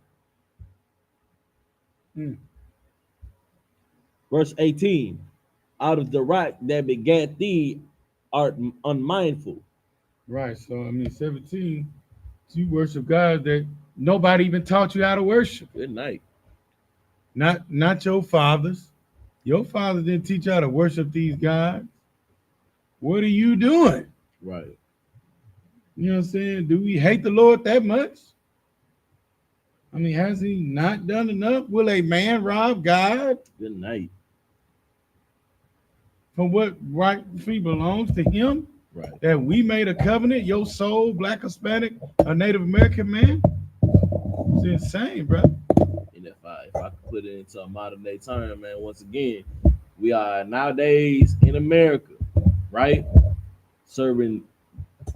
Verse 18. Out of the rock that begat thee art unmindful. Right. So, I mean, 17, you worship God that nobody even taught you how to worship. Good night. Not your fathers. Your father didn't teach you how to worship these gods. What are you doing? Right. You know what I'm saying? Do we hate the Lord that much? I mean, has he not done enough? Will a man rob God? Good night. For what rightfully belongs to him? Right. That we made a covenant, your soul, black, Hispanic, a Native American man? It's insane, bro. And if I could put it into a modern day term, man, once again, we are nowadays in America, right? Serving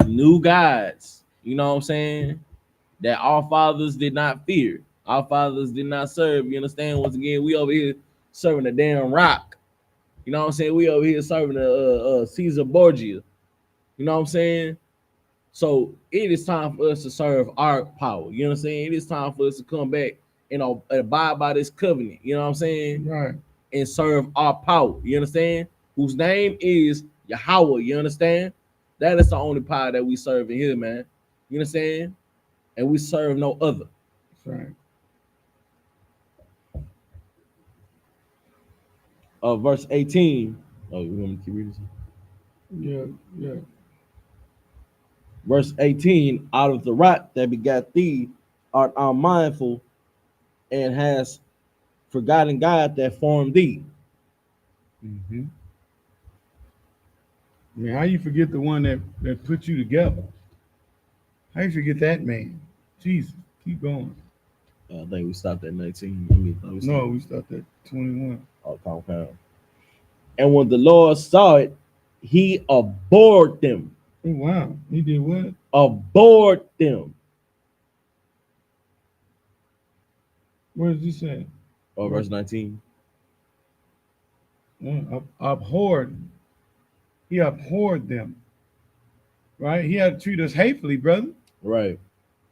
new gods, you know what I'm saying? That our fathers did not fear. Our fathers did not serve. You understand? Once again, we over here serving a damn rock. You know what I'm saying? We over here serving Caesar Borgia. You know what I'm saying? So it is time for us to serve our power. You know what I'm saying? It is time for us to come back and abide by this covenant. You know what I'm saying? Right. And serve our power. You understand? Whose name is Yahweh. You understand? That is the only power that we serve in here, man. You understand? And we serve no other. That's right. Verse 18. Oh, you want me to keep reading? Yeah, yeah. Verse 18. Out of the rock that begat thee art unmindful and has forgotten God that formed thee. Mm-hmm. I mean, how you forget the one that put you together? How you forget that man? Jesus, keep going. I think we stopped at 19. Let me No, we stopped at 21. Oh, compound. And when the Lord saw it, he abhorred them. Oh, wow. He did what? Abhorred them. Where does he say? Oh, verse 19. Abhorred. He abhorred them. Right? He had to treat us hatefully, brother. Right.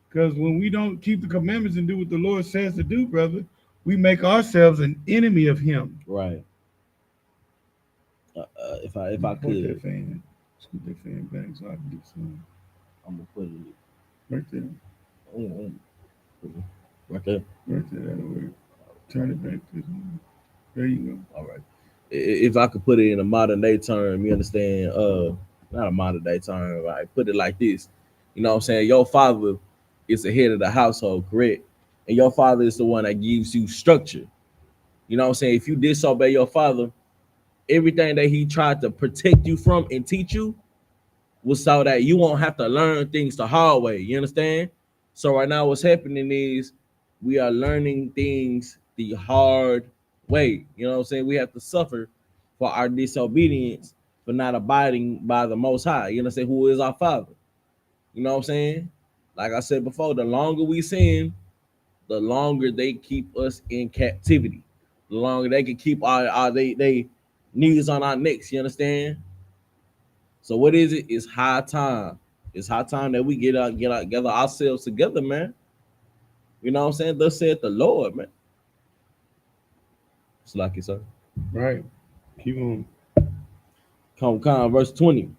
Because when we don't keep the commandments and do what the Lord says to do, brother, we make ourselves an enemy of him. Right. If I Put could, that fan. Scoot that fan back so I can get some. I'm gonna put it Right there. right there. Right there. That'll work. Turn it back this way. There you go. All right. If I could put it in a modern day term, you understand? Not a modern day term. Right? Put it like this. You know what I'm saying? Your father is the head of the household, correct? And your father is the one that gives you structure. You know what I'm saying? If you disobey your father, everything that he tried to protect you from and teach you was so that you won't have to learn things the hard way. You understand? So right now, what's happening is we are learning things the hard way. You know what I'm saying? We have to suffer for our disobedience, for not abiding by the Most High. You know what I'm saying? Who is our Father? You know what I'm saying? Like I said before, the longer we sin, the longer they keep us in captivity. The longer they can keep our they knees on our necks. You understand? So what is it? It's high time. It's high time that we gather ourselves together, man. You know what I'm saying? Thus said the Lord, man. It's like it, sir. Right. Keep on. Come, verse 20.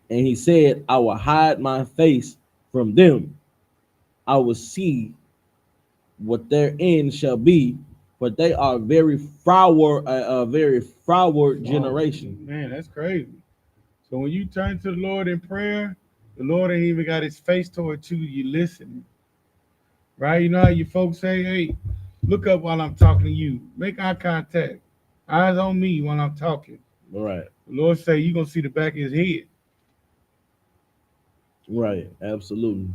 And he said, I will hide my face from them. I will see what their end shall be, but they are very froward generation. Man, that's crazy. So when you turn to the Lord in prayer, the Lord ain't even got his face toward you. You listen. Right? You know how you folks say, hey, look up while I'm talking to you. Make eye contact. Eyes on me while I'm talking. Right, The Lord say you're gonna see the back of his head. right, absolutely.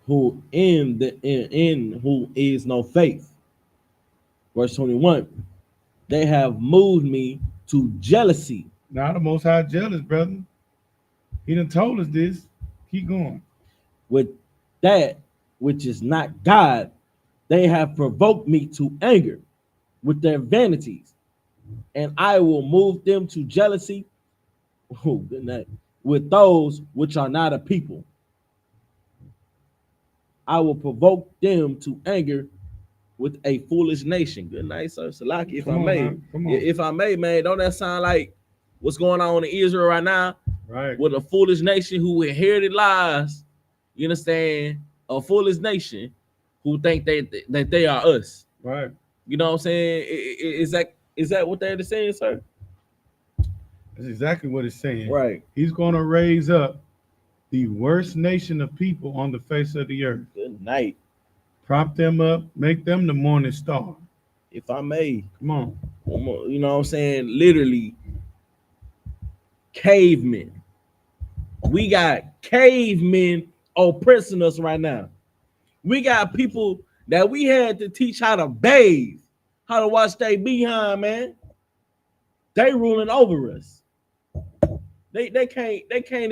Who in who is no faith. Verse 21. They have moved me to jealousy Now the most high jealous, brother. He done told us this. Keep going. with that which is not God. They have provoked me to anger with their vanities, and I will move them to jealousy. Oh, good night. With those which are not a people, I will provoke them to anger with a foolish nation. Good night, sir. Salaki, if Come I on, may. now. Come on. If I may, man, don't that sound like what's going on in Israel right now Right. with a foolish nation who inherited lies? You understand? A foolish nation who think that they are us. Right. You know what I'm saying? Is that what they're saying, sir? That's exactly what it's saying. Right. He's gonna raise up the worst nation of people on the face of the earth. Good night. Prop them up, make them the morning star. If I may, Come on. you know what I'm saying? Literally, cavemen. We got cavemen oppressing us right now. We got people that we had to teach how to bathe, how to wash their behind, man. They ruling over us. They can't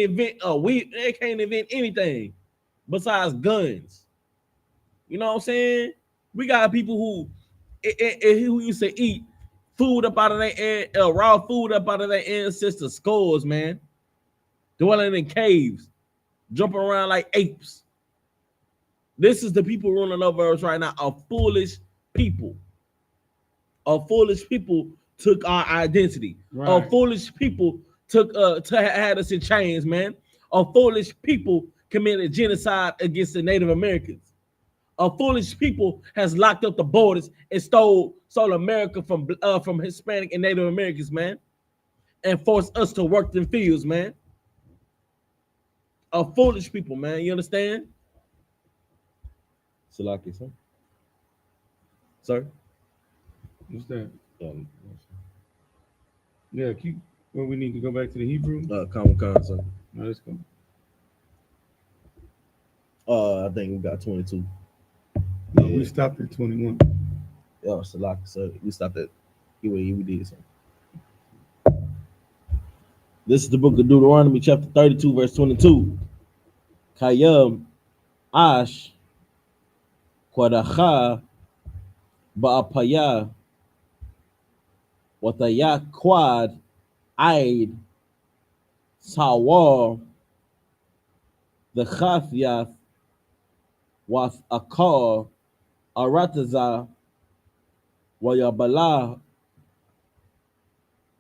invent they can't invent anything besides guns. You know what I'm saying? We got people who used to eat food up out of their raw food up out of their ancestors' skulls, man. Dwelling in caves, jumping around like apes. This is the people ruling over us right now. A foolish people. A foolish people took our identity. Right. A foolish people had us in chains, man. A foolish people committed genocide against the Native Americans. A foolish people has locked up the borders and stole America from Hispanic and Native Americans, man, and forced us to work in fields, man. A foolish people, man. You understand? Salaki, sir. Sir? What's that? Um, Yeah, keep. Well, we need to go back to the Hebrew. Common Con, sir. No, let's go. I think we got 22. No, Yeah. we stopped at 21. Yeah, Salaki, sir. We stopped at we did, sir. This is the book of Deuteronomy, chapter 32, verse 22. Kayam Ash Kwadacha Ba'apaya Wataya Quad Aid Sawar the Khafyath was Akar Arataza Wayabala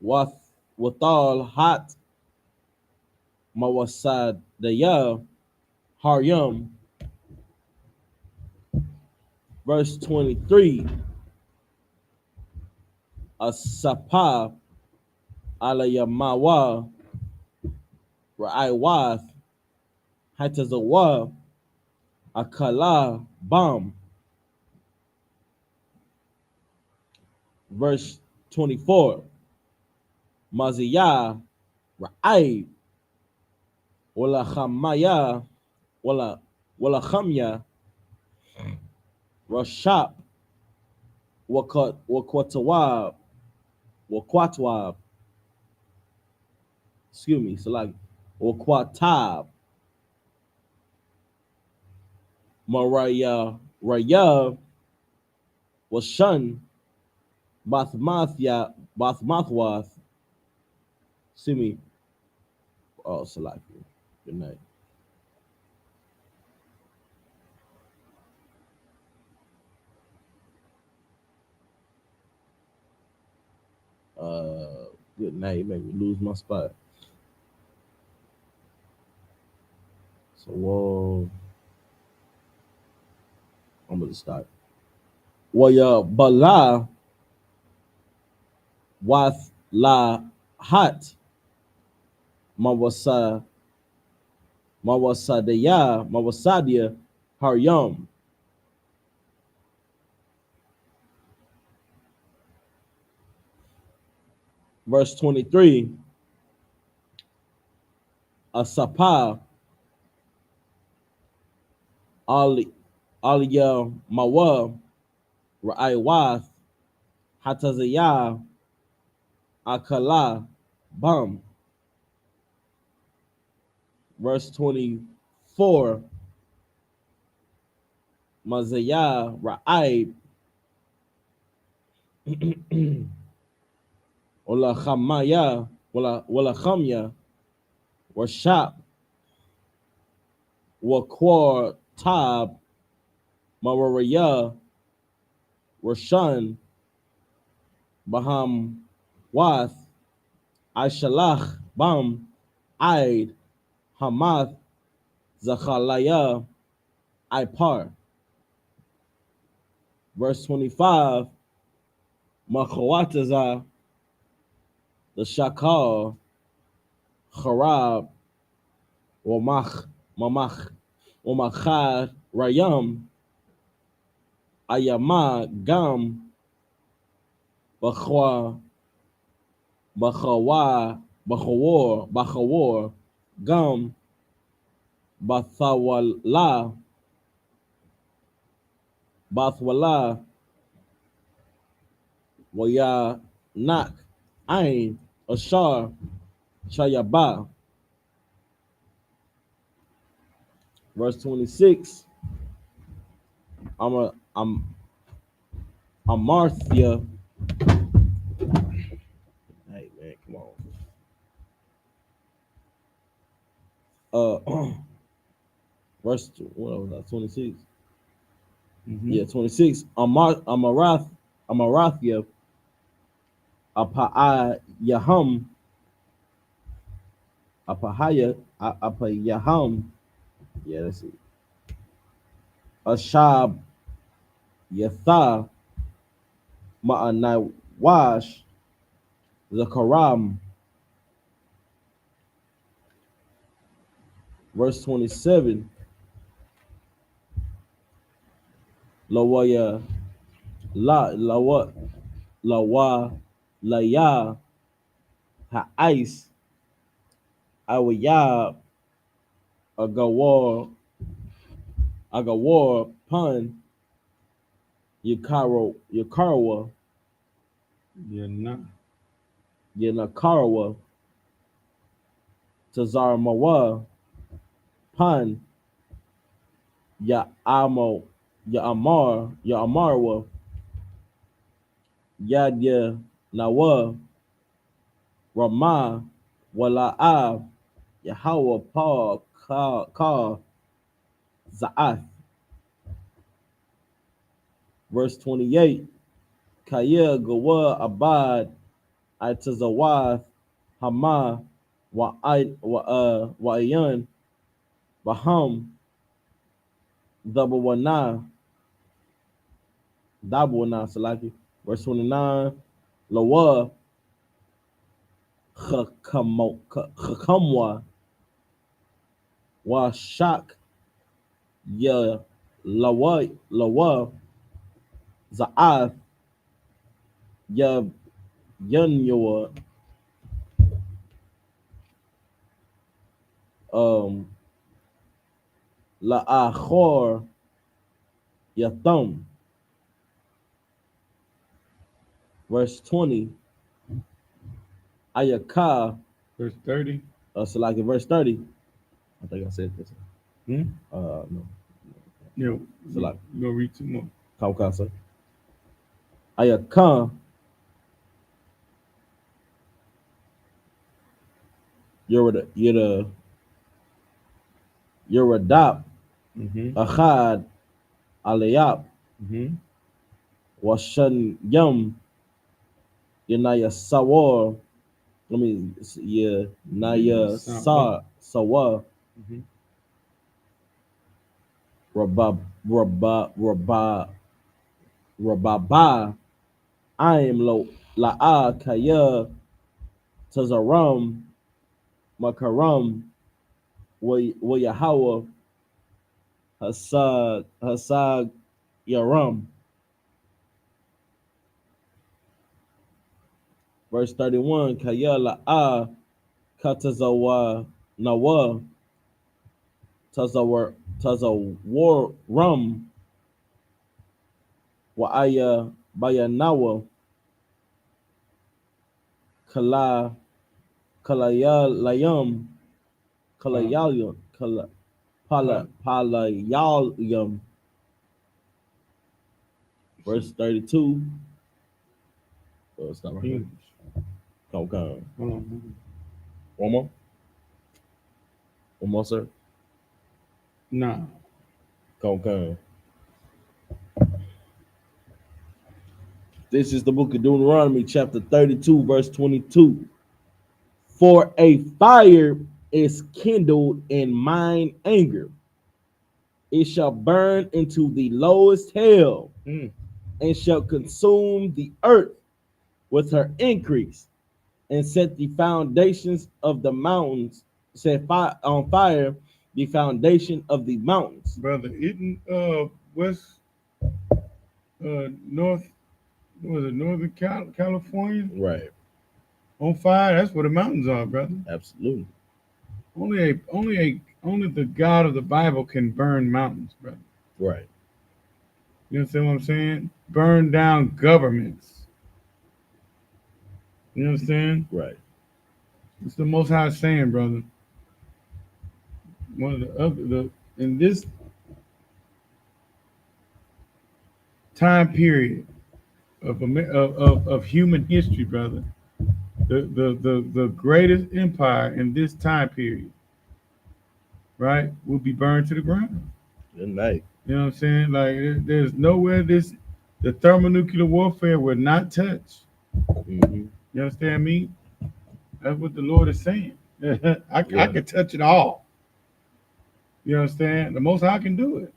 was Watal Hat Mawasad Daya Haryam. Verse 23. Asapa Alayamawa Ra'aywath Hatazawa Akala Bam. Verse 24. Maziyah Ra'ay Wala Khamaya Wala Khamya Rashab Wakwatawab Wakwatwab. Excuse me, Salaki. Wakwatab Maraya Raya Washun Bathmathwath. See me. Oh, Salaki. Good night. Good night. You made me lose my spot. So, whoa. I'm going to start. Waya Bala Wath La Hat Mawasadia Haryam. Verse 23. Asapa Aliyah Mawa Ra'aywath Hatazaya Akala Bam. Verse 24. Mazaya Ra'ayb Wala Khamaya Wala Khamya Washap Wakwar Tab Mawaraya Roshan Baham Wath Aishalach Bam Aid Hamath Zachalaya Ipar. Verse 25. Machawataza the Shakal Harab Wamach Mamach Wamachad Rayam Ayama Gam Bachwa Bachawar Gam Bathwala Waya Nak Ain Ashar Shayaba. Verse 26. I'm Amarthya verse what was that? 26. Mhm. Yeah, 26. Amarathia apa yaham apahaya apa yaham. Yeah, that's it. Ashab yatha ma'anai wash zakaram. Verse 27. Lawaya lawa lawa laya ha'is awaya agawar agawar pun yakarawa Yeah, nah. yanakarawa tazarmawa pun ya amarwa yadya nawa rama wala'a Yahweh Paul ka za'ath. Verse 28. Kaya gawa abad atazawath hama wa ayan baham dabawana salaki. Verse 29. Lawa chakamwa wa shak ya lawa za'ath ya yanyawa la'achor yatham. Verse 20. Ayaka Verse 30. salaki. Verse 30. I think I said this. Hmm? No. Yeah. Salaki. You gonna read two more. Kaukasa. Ayaka Yuradap Mm-hmm. Achad Alayap Mm-hmm. Washan Yum Yanaya Sawar. Let me yeah Naya Sawa Mm-hmm. Rababa. I am lo la'a kaya tazaram makaram wa Yahweh hasag yaram. Verse 31. Kaya la'a katazawa nawa tazawaram wa aya bayanawa kala kalayalayam kalayal kala palayayam. Verse 32. Stop right here. English. Okay. Hold on. One more. One more, sir. Nah. Okay. This is the book of Deuteronomy, chapter 32, verse 22. For a fire is kindled in mine anger. It shall burn into the lowest hell Mm. and shall consume the earth with her increase and set the foundations of the mountains, on fire the foundation of the mountains. Brother, isn't west north was it Northern California Right. on fire? That's where the mountains are, brother. Absolutely. Only the God of the Bible can burn mountains, brother. Right. You understand what I'm saying? Burn down governments. You understand? Right. It's the most high saying, brother. One of the other in this time period of human history, brother, the greatest empire in this time period, right, will be burned to the ground. Good night. You know what I'm saying? Like there's nowhere the thermonuclear warfare will not touch. Mm-hmm. You understand me? That's what the Lord is saying. I Yeah, can touch it all. You understand? The most I can do it.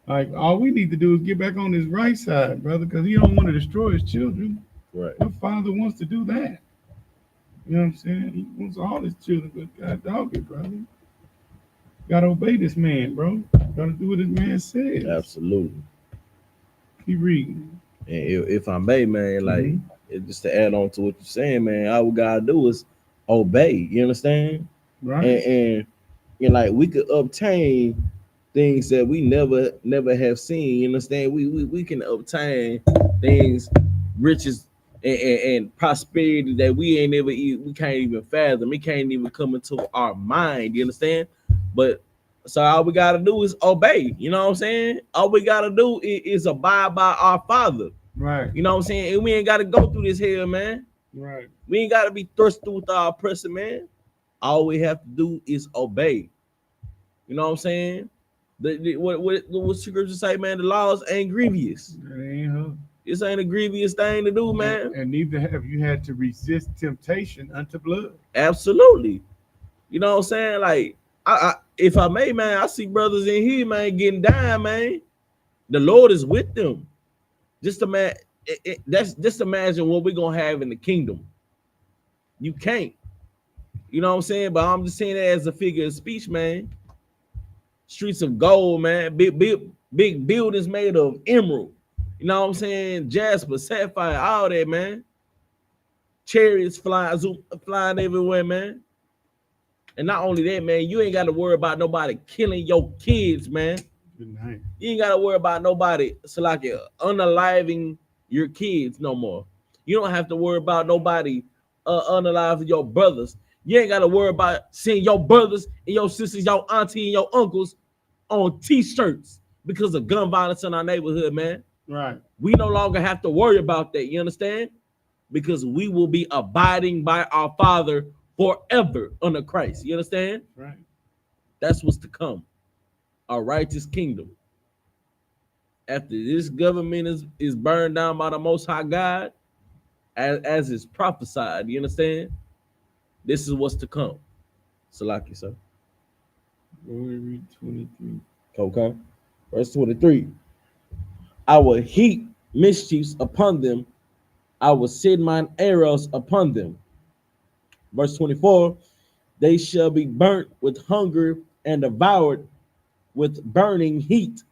Like all we need to do is get back on his right side, brother, because he don't want to destroy his children. right. What father wants to do that? You know what I'm saying? He wants all his children, but God dog it, brother. Gotta obey this man, bro. Gotta do what this man says. Absolutely. Keep reading. And if I may, man, like Mm-hmm. just to add on to what you're saying, man, all we gotta do is obey. You understand? Right? And like we could obtain things that we never have seen. You understand? We can obtain things, riches and prosperity that we ain't never we can't even fathom. It can't even come into our mind. You understand? But so all we gotta do is obey. You know what I'm saying? All we gotta do is abide by our Father. Right. You know what I'm saying? And we ain't gotta go through this hell, man. Right. We ain't gotta be thrust through with our oppressor, man. All we have to do is obey. You know what I'm saying? What scripture say, man? The laws ain't grievous. That ain't her. This ain't a grievous thing to do, man. And neither have you had to resist temptation unto blood. Absolutely. You know what I'm saying? Like, if I may, man, I see brothers in here, man, getting down, man. The Lord is with them. Just imagine, that's just imagine what we're gonna have in the kingdom. You can't. You know what I'm saying? But I'm just saying that as a figure of speech, man. Streets of gold, man. Big buildings made of emerald. You know what I'm saying? Jasper, sapphire, all that, man. Chariots flying everywhere, man. And not only that, man, you ain't got to worry about nobody killing your kids, man. Good night. You ain't got to worry about nobody, so like unaliving your kids no more. You don't have to worry about nobody unaliving your brothers. You ain't got to worry about seeing your brothers and your sisters, your auntie and your uncles on t-shirts because of gun violence in our neighborhood, man. Right. We no longer have to worry about that. You understand? Because we will be abiding by our Father forever under Christ. You understand? Right. That's what's to come. A righteous kingdom. After this government is burned down by the Most High God, as is prophesied. You understand? This is what's to come. Salaki, sir. Read 23. Okay. Verse 23. I will heap mischiefs upon them. I will send mine arrows upon them. Verse 24. They shall be burnt with hunger and devoured with burning heat.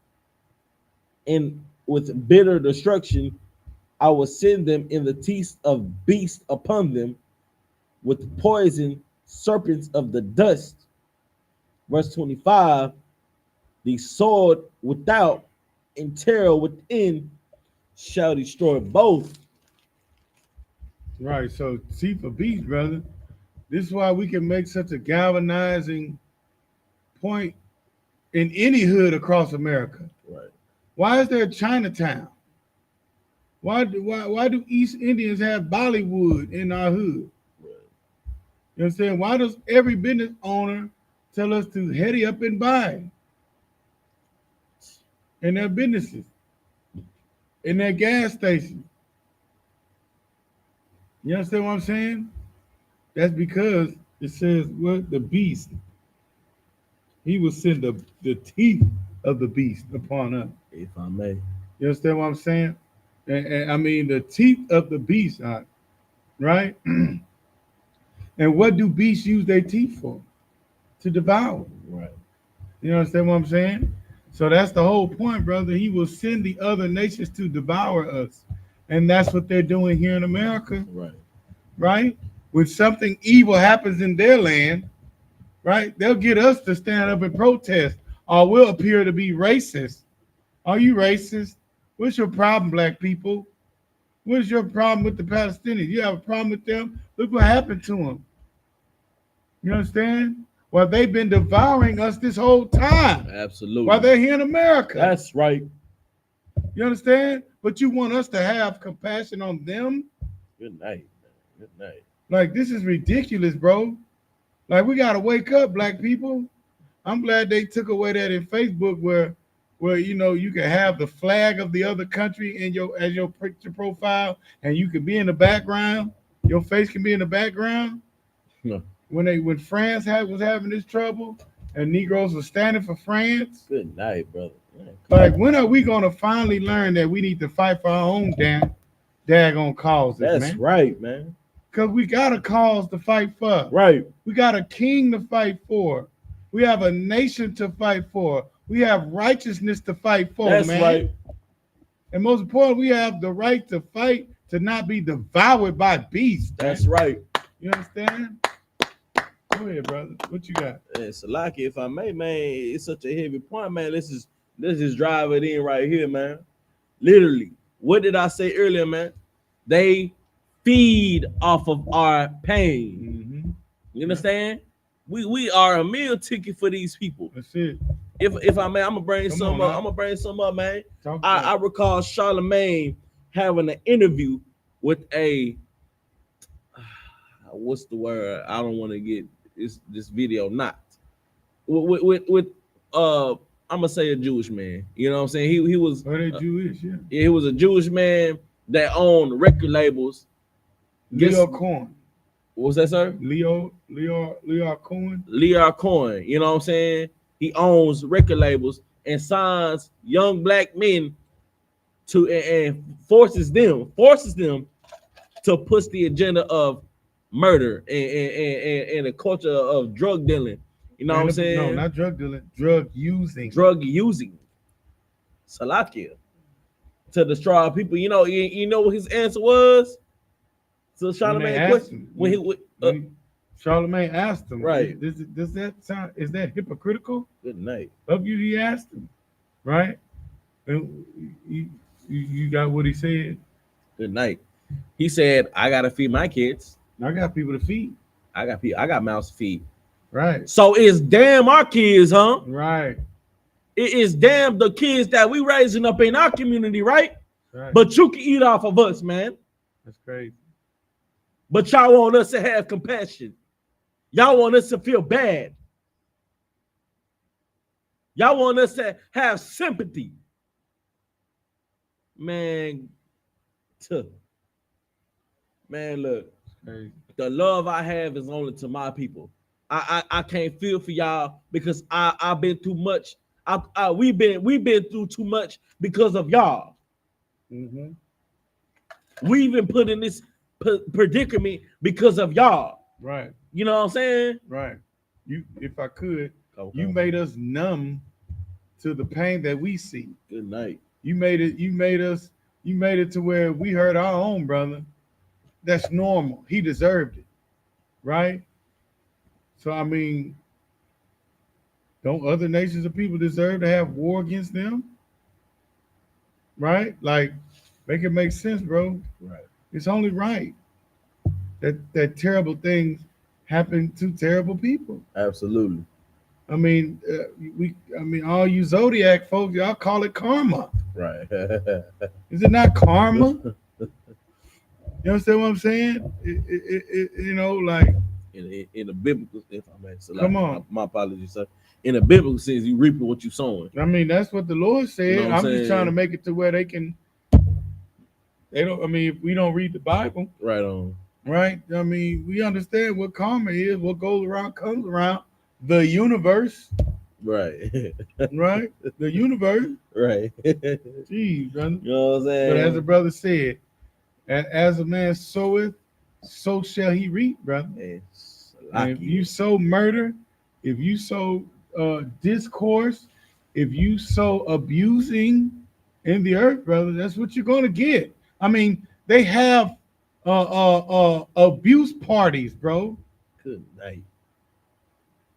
And with bitter destruction, I will send them in the teeth of beasts upon them, with poison serpents of the dust. Verse 25. The sword without and terror within shall destroy both. Right. So see for beast, brother. This is why we can make such a galvanizing point in any hood across America. Right. Why is there a Chinatown? Why do East Indians have Bollywood in our hood? Right. You understand? Why does every business owner tell us to heady up and buy in their businesses, in their gas stations? You understand what I'm saying? That's because it says what the beast. He will send the teeth of the beast upon us. If I may. You understand what I'm saying? And I mean the teeth of the beast, right? And what do beasts use their teeth for? To devour. Right. You understand what I'm saying? So that's the whole point, brother. He will send the other nations to devour us. And that's what they're doing here in America, Right. right? When something evil happens in their land, right? They'll get us to stand up and protest, or we'll appear to be racist. Are you racist? What's your problem, black people? What's your problem with the Palestinians? You have a problem with them? Look what happened to them. You understand? Well, they've been devouring us this whole time. Absolutely. While they're here in America. That's right. You understand? But you want us to have compassion on them? Good night. Man. Good night. Like, this is ridiculous, bro. Like, we got to wake up, black people. I'm glad they took away that in Facebook where you know you can have the flag of the other country in your as your picture profile, and you can be in the background. Your face can be in the background. No. When France was having this trouble, and Negroes were standing for France. Good night, brother. Man, Like, when are we gonna finally learn that we need to fight for our own daggone causes, that's man? right, man. Because we got a cause to fight for. Right. We got a king to fight for. We have a nation to fight for. We have righteousness to fight for, That's man. right. And most important, we have the right to fight to not be devoured by beasts. That's right. You understand? Go ahead, brother. What you got? Salaki, if I may, man, it's such a heavy point, man. Let's just drive it in right here, man. Literally, what did I say earlier, man? They feed off of our pain. Mm-hmm. You understand? We are a meal ticket for these people. That's it. If I may, I'm gonna bring Come some on up. now. I'm gonna bring some up, man. Talk I about it. recall Charlemagne having an interview with a what's the word? I don't want to get this video not with I'm gonna say a Jewish man. You know what I'm saying? He was Oh, they Jewish, yeah. he was a Jewish man that owned record labels. Leo Cohen. What was that, sir? Leo Cohen. Leo Cohen. You know what I'm saying? He owns record labels and signs young black men to and forces them to push the agenda of murder and a culture of drug dealing. You know what I'm saying? No, not drug dealing, drug using. Drug using. Salakia. To destroy our people. You know what his answer was? So Charlemagne question. Charlemagne asked him, right? Does that sound? Is that hypocritical? Good night. Of you, he asked him, right? And you got what he said. Good night. He said, "I gotta feed my kids. I got people to feed. I got mouths to feed. Right. So it's damn our kids, huh? Right. It is damn the kids that we raising up in our community, right? Right. But you can eat off of us, man. That's crazy. But y'all want us to have compassion. Y'all want us to feel bad. Y'all want us to have sympathy. Man, look, the love I have is only to my people. I can't feel for y'all because I've been through much. We've been through too much because of y'all. Mm-hmm. We've been put in this predicament because of y'all. Right. You know what I'm saying? Right. If I could, you made us numb to the pain that we see. Good night. You made it to where we hurt our own brother. That's normal. He deserved it. Right? So I mean, don't other nations of people deserve to have war against them? Right? Like, make it make sense, bro. Right. It's only right that terrible things happen to terrible people. Absolutely. I mean, all you Zodiac folks, y'all call it karma. Right. Is it not karma? You understand what I'm saying? Like in the biblical, if I may, so come on. My apologies, sir. In the biblical sense, you reaping what you sowing. I mean, that's what the Lord said. You know I'm just trying to make it to where they don't. I mean, if we don't read the Bible, right on. Right. I mean, we understand what karma is. What goes around comes around. The universe. Right. Right. The universe. Right. Jeez, brother. You know what I'm saying? But as the brother said, as a man soweth, so shall he reap, brother. And if you sow murder, if you sow discourse, if you sow abusing in the earth, brother, that's what you're going to get. I mean, they have abuse parties, bro. Good night.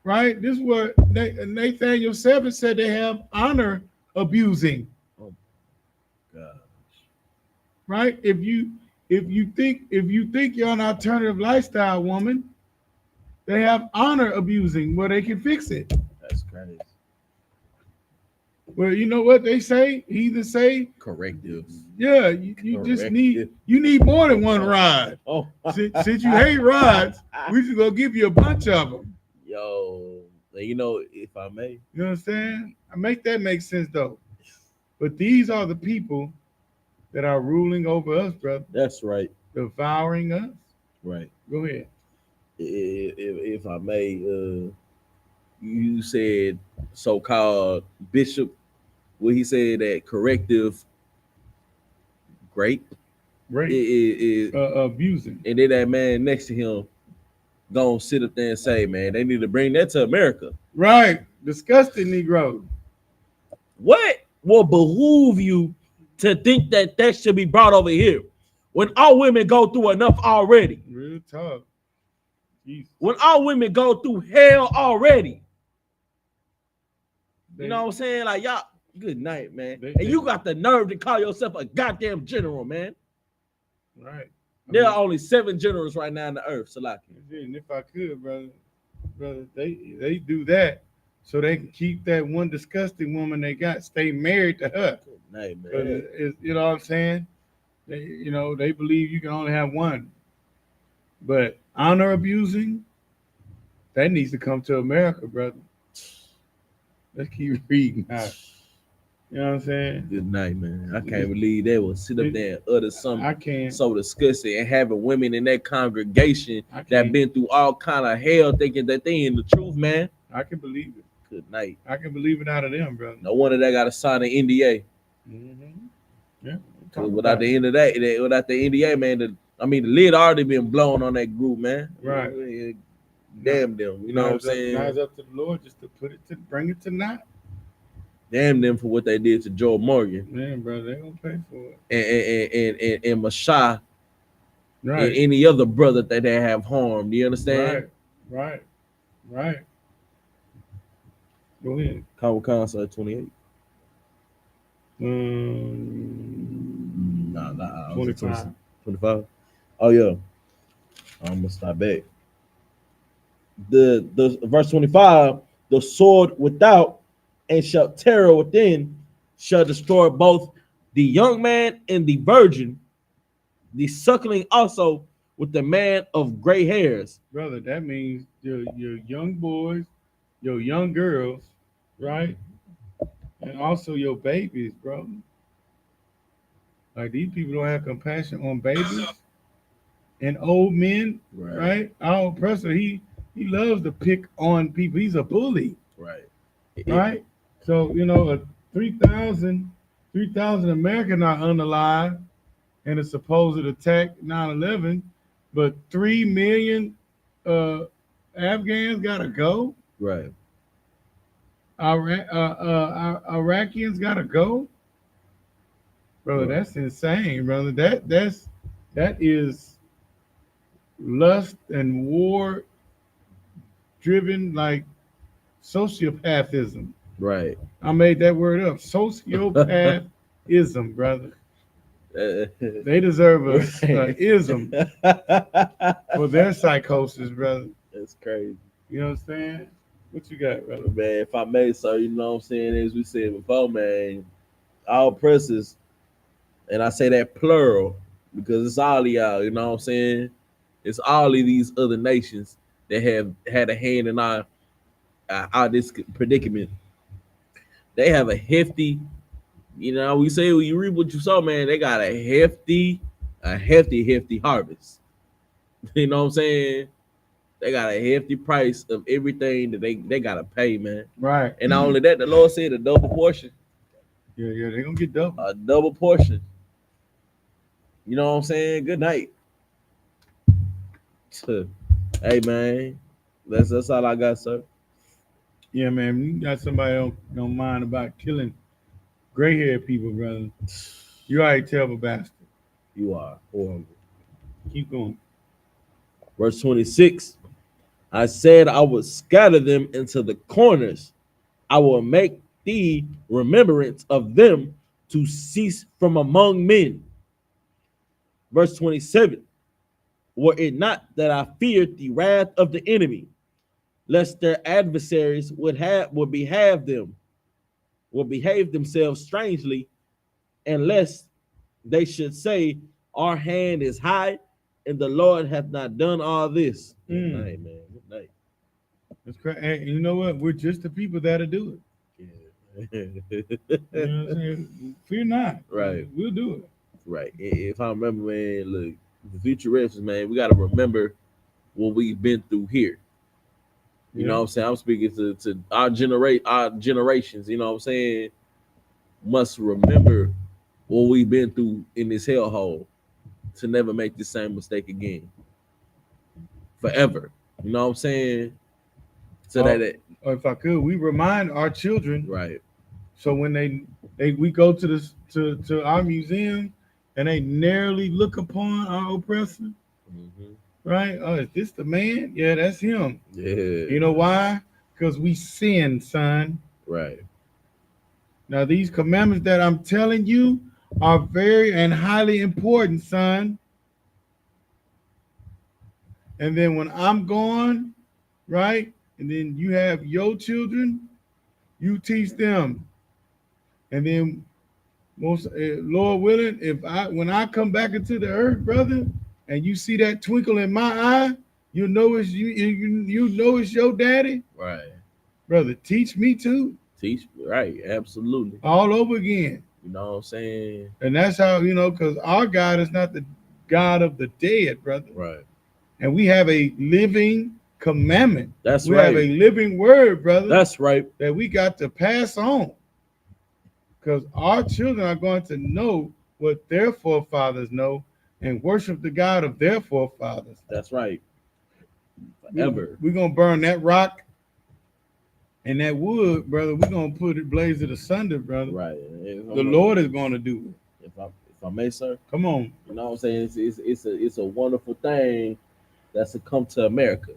Right? This is what Nathaniel 7 said they have honor abusing. Oh gosh. Right? If you think you're an alternative lifestyle woman, they have honor abusing where they can fix it. That's crazy. Well, you know what they say? Either say correctives. Yeah, you just need more than one ride. Oh, since you hate rides, we just gonna give you a bunch of them. Yo, You know, if I may. You know what I'm saying? I make that make sense though. But these are the people that are ruling over us, brother, That's right. devouring us. Right. Go ahead. If I may, you said so-called bishop. What he said that corrective great Rape, is, abusing. and then that man next to him gonna sit up there and say, man, they need to bring that to America. Right. Disgusting Negro. What will behoove you to think that that should be brought over here when all women go through enough already? Real talk. Jesus. When all women go through hell already. You know what I'm saying? Like, y'all, good night, man. And you got the nerve to call yourself a goddamn general, man. Right. There are only 7 generals right now in the earth, Salaki. And if I could, brother, they do that so they can keep that one disgusting woman they got, stay married to her. Good night, man. You know what I'm saying? They believe you can only have one. But honor abusing, that needs to come to America, brother. Let's keep reading now. You know what I'm saying? Good night, man. I can't believe they will sit up there and utter something I can't. so disgusting and having women in that congregation that been through all kind of hell thinking that they in the truth, man. I can believe it. Good night. I can believe it out of them, brother. No wonder they got to sign an NDA. Mm-hmm. Yeah. Without the end of that, without the NDA, man, the lid already been blown on that group, man. Right. Damn them. You know what I'm saying? Now it's up to the Lord just to bring it to naught. Damn them for what they did to Joe Morgan. Man, brother, they gonna pay for it. And Mashah, right, and any other brother that they have harmed. You understand? Right. Go ahead. Common Concert 28. Nah. 25. 25. Oh yeah. I'm gonna stop back. The verse 25, the sword without and shall terror within shall destroy both the young man and the virgin, the suckling also with the man of gray hairs. Brother, that means your young boys, your young girls, right? And also your babies, bro. Like, these people don't have compassion on babies and old men, right? Our oppressor, he loves to pick on people. He's a bully. Right? So, 3,000 Americans are unalive in a supposed attack 9/11, but 3 million Afghans gotta go. Right. Iraqis gotta go. Brother, that's insane, brother. That is lust and war driven, like sociopathism. Right. I made that word up. Sociopathism, brother. They deserve a ism for their psychosis, brother. That's crazy. You know what I'm saying? What you got, brother? Man, if I may, sir, you know what I'm saying? As we said before, man, all oppressors, and I say that plural because it's all of y'all, you know what I'm saying? It's all of these other nations that have had a hand in our this predicament. They have a hefty, we say when you read what you saw, man, they got a hefty harvest. You know what I'm saying? They got a hefty price of everything that they gotta pay, man. Right. And not only that, the Lord said a double portion. Yeah, they're gonna get double. A double portion. You know what I'm saying? Good night. Hey man, that's all I got, sir. Yeah, man. You got somebody don't mind about killing gray haired people, brother. You already terrible bastard. You are horrible. Keep going. Verse 26. I said I would scatter them into the corners. I will make the remembrance of them to cease from among men. Verse 27. Were it not that I feared the wrath of the enemy, lest their adversaries would behave themselves strangely, and lest they should say, our hand is high, and the Lord hath not done all this. Good night, man. Good night. That's correct. And you know what? We're just the people that'll do Yeah. it. You know what I'm saying? Fear not. Right. We'll do it. Right. If I remember, man, look, the future reference, man, we got to remember what we've been through here. You know Yeah. what I'm saying? I'm speaking to our generations, you know what I'm saying? Must remember what we've been through in this hellhole to never make the same mistake again. Forever. You know what I'm saying? So Or, that it, or if I could, we remind our children. right. So when they we go to this to our museum and they narrowly look upon our oppressor, Hmm. right? Oh, is this the man? Yeah, that's him. You Yeah. know why? Because we sin, son. Right. Now these commandments that I'm telling you are very and highly important, son. And then when I'm gone, right? And then you have your children, you teach them. And then most Lord willing, if I when I come back into the earth, brother, and you see that twinkle in my eye, you know it's you know it's your daddy, Right. brother. Teach me too, Teach. Right. Absolutely. all over again. You know what I'm saying? And that's how because our God is not the God of the dead, brother. Right. And we have a living commandment. That's We have right. a living word, brother, That's right. that we got to pass on. Because our children are going to know what their forefathers know and worship the God of their forefathers. That's right. Forever. We're going to burn that rock and that wood, brother. We're going to put it blaze it asunder, brother. Right. The Lord is going to do it. If I may, sir. Come on. You know what I'm saying? It's a wonderful thing that's to come to America.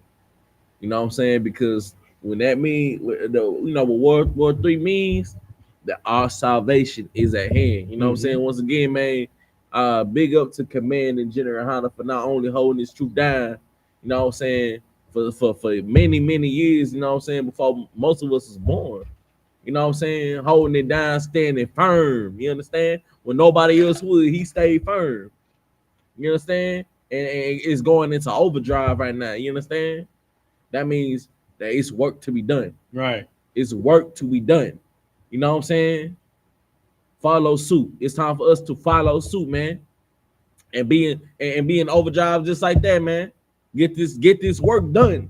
You know what I'm saying? Because when that means what War III means, that our salvation is at hand. You know what I'm saying? Once again, man, big up to Command and General Hanna for not only holding this truth down, you know what I'm saying, for many, many years, you know what I'm saying, before most of us was born. You know what I'm saying? Holding it down, standing firm. You understand? When nobody else would, he stayed firm. You understand? And it's going into overdrive right now. You understand? That means that it's work to be done. Right. It's work to be done. You know what I'm saying? Follow suit. It's time for us to follow suit, man. And being overdrive just like that, man. Get this work done.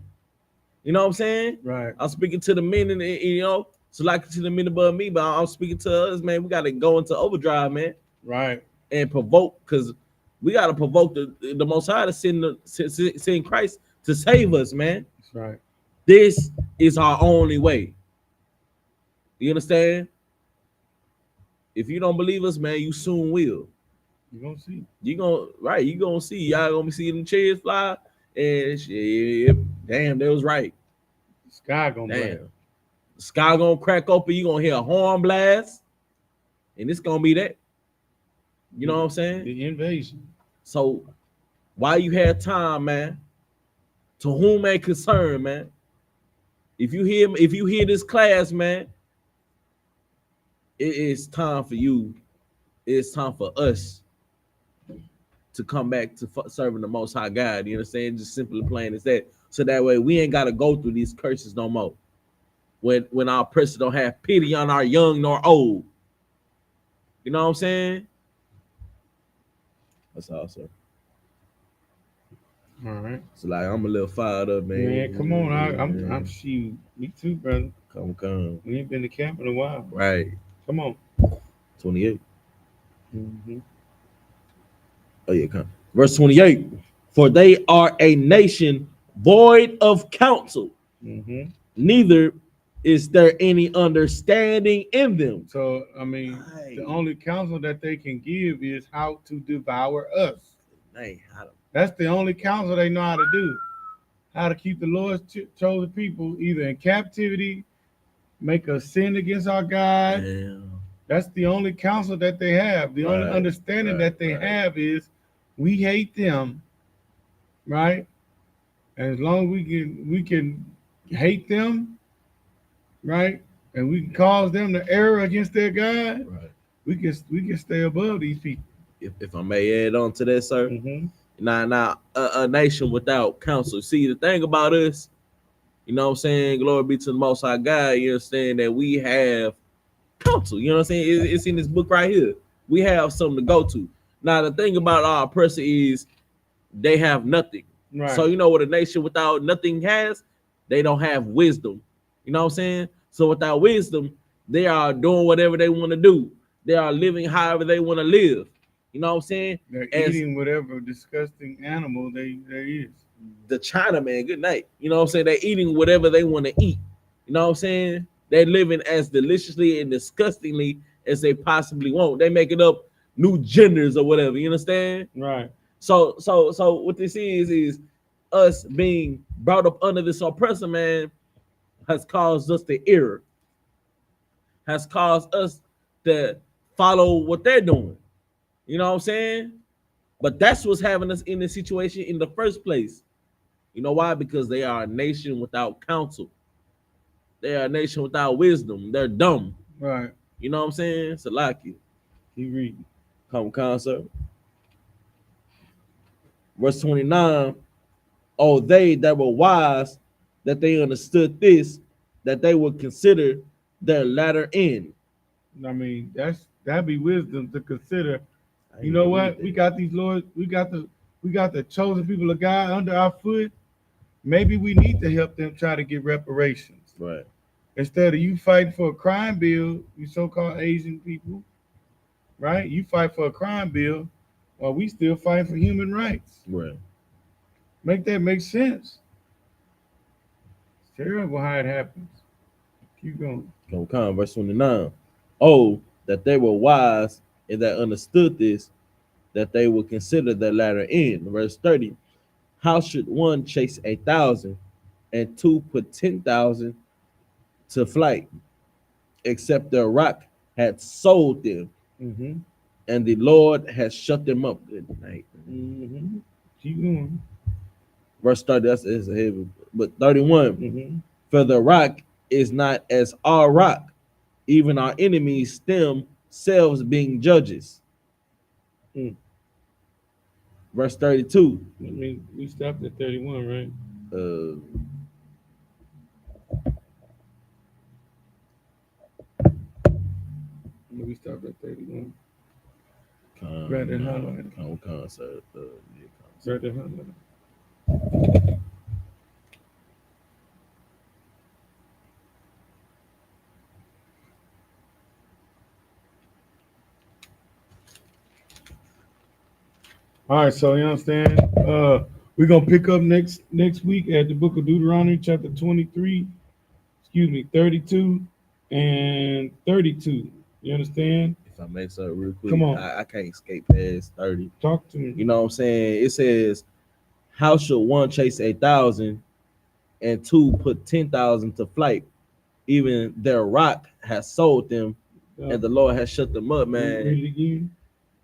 You know what I'm saying? Right. I'm speaking to the men and so like to the men above me, but I'm speaking to us, man. We gotta go into overdrive, man. Right. And provoke, because we gotta provoke the Most High to send Christ to save us, man. That's right. This is our only way. You understand? If you don't believe us, man, you soon will. You're going to see. You gonna see. Y'all gonna be seeing the chairs fly. And shit, damn, that was right. The sky going to Damn. The sky gonna crack open. You gonna hear a horn blast. And it's gonna be that. You know what I'm saying? The invasion. So while you have time, man, to whom may concern, man. If you hear this class, man, it is time for you. It's time for us to come back to serving the Most High God. You understand? Just simply plain as that. So that way we ain't gotta go through these curses no more. When our oppressors don't have pity on our young nor old. You know what I'm saying? That's all, sir. All right. So like I'm a little fired up, man. Man, come on. I'm shoot. Me too, brother. Come. We ain't been to camp in a while. Right. Come on. 28. Mm-hmm. Oh yeah, come. Verse 28. For they are a nation void of counsel. Mm-hmm. Neither is there any understanding in them. So, I mean, the only counsel that they can give is how to devour us. That's the only counsel they know how to do. How to keep the Lord's chosen people either in captivity, make us sin against our God. Damn. That's the only counsel that they have. The only understanding that they have is we hate them, right? And as long as we can hate them, right? And we can cause them to err against their God, Right. we can stay above these people. If I may add on to that, sir. Mm-hmm. Now, a nation without counsel. See, the thing about us, You know what I'm saying? Glory be to the Most High God. You understand that we have counsel. You know what I'm saying? It's in this book right here. We have something to go to. Now, the thing about our oppressor is they have nothing. Right. So, you know what a nation without nothing has? They don't have wisdom. You know what I'm saying? So, without wisdom, they are doing whatever they want to do. They are living however they want to live. You know what I'm saying? They're As eating whatever disgusting animal there is. the Chinaman, good night. You know what I'm saying? They're eating whatever they want to eat. You know what I'm saying? They're living as deliciously and disgustingly as they possibly want. They making up new genders or whatever. You understand? Right. So what this is us being brought up under this oppressor, man, has caused us to err, has caused us to follow what they're doing. You know what I'm saying? But that's what's having us in this situation in the first place. You know why? Because they are a nation without counsel. They are a nation without wisdom. They're dumb. Right. You know what I'm saying? Salaki. Keep reading. Come concept. Verse 29. Oh, they that were wise, that they understood this, that they would consider their latter end. I mean, that'd be wisdom to consider. You know what? We got these lords, we got the chosen people of God under our foot. Maybe we need to help them try to get reparations. Right. Instead of you fighting for a crime bill, you so-called Asian people, right? You fight for a crime bill while we still fight for human rights. Right. Make that make sense. It's terrible how it happens. Keep going. Come, verse 29. Oh, that they were wise and that understood this, that they would consider their latter end. Verse 30. How should one chase 1,000 and two put 10,000 to flight, except the rock had sold them, Mm-hmm. and the Lord has shut them up. Good night. Mm-hmm. Keep going. Verse 30, that's is heavy. But 31, Mm-hmm. for the rock is not as our rock, even our enemies themselves being judges. Mm. Verse 32. I mean, we stopped at 31, right? Uh, We stopped at 31. con, Right there, highlight. concert. Right there, highlight. All right, so you understand? We're gonna pick up next week at the book of Deuteronomy, chapter 23, 32 and 32. You understand? If I make something real quick, Come on. I can't escape past 30. Talk to me. You know what I'm saying? It says, how should one chase 1,000 and two put 10,000 to flight? Even their rock has sold them, and the Lord has shut them up, man. Read it again.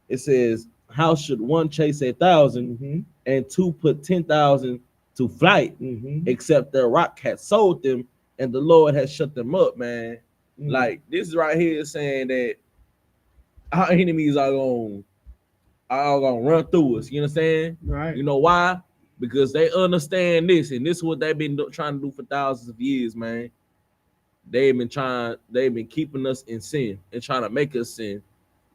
It says, how should one chase 1,000 Mm-hmm. and two put 10,000 to flight, Mm-hmm. except their rock has sold them, and the Lord has shut them up, man. Mm-hmm. Like this is right here saying that our enemies are gonna run through us. You understand? Right. You know why? Because they understand this, and this is what they've been trying to do for thousands of years, man. They've been keeping us in sin and trying to make us sin,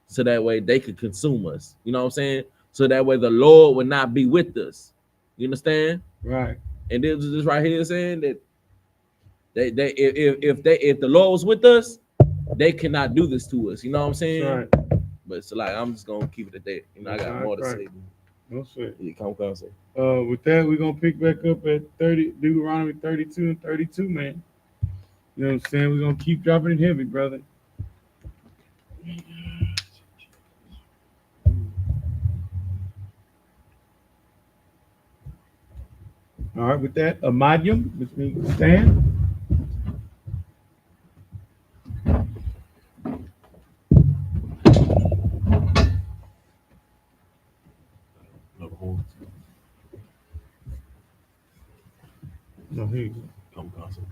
so that way they could consume us. You know what I'm saying? So that way the Lord would not be with us. You understand? Right. And this is right here saying that if the Lord was with us, they cannot do this to us. You know what I'm saying? Right. But it's like I'm just gonna keep it at that. You know, I got more to say. No sweat. Yeah, come say. With that, we're gonna pick back up at Deuteronomy 32 and 32, man. You know what I'm saying? We're gonna keep dropping it heavy, brother. All right, with that, Amadium, which means stand. No, here you go. Come console.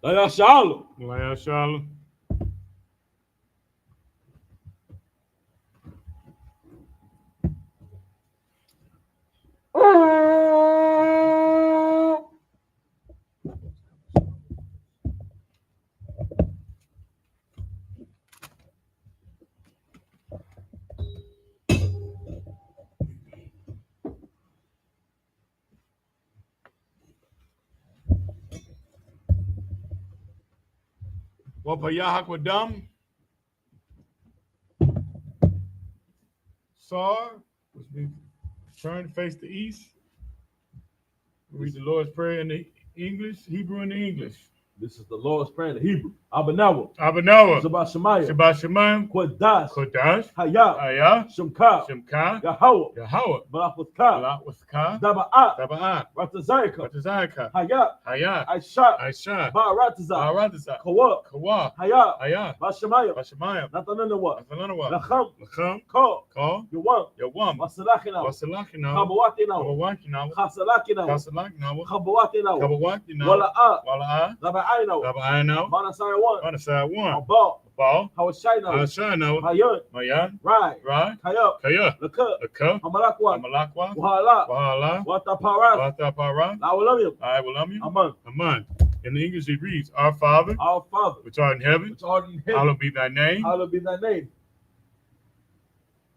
SHALAM. SHALAM. YAHANNA. Sar, which means turn to face the east. Read the Lord's Prayer in the English, Hebrew and the English. This is the Lord's Prayer in the Hebrew. Abanawa. Shabbat Shemaya. Shemayim. Kodash. Hayah. Shemka. Yahweh. Barak. Daba'at. Ratazayka. Hayat. Aisha. Ba'arataza. Kawa. Hayat. Bashemayim. Natananawa. Lacham. Ko. Yawam. Wasalakina. Kabawakina. Chasalakina. Kabawakina. Wala'a. Raba'ayno. Manasai 1. Ball. Hawashayno. Mayan. Rai. Kaya. Laka. Amalakwa. Wahala. Watapara. I will love you. Aman. In the English it reads, Our Father, which art in heaven, hallowed be thy name.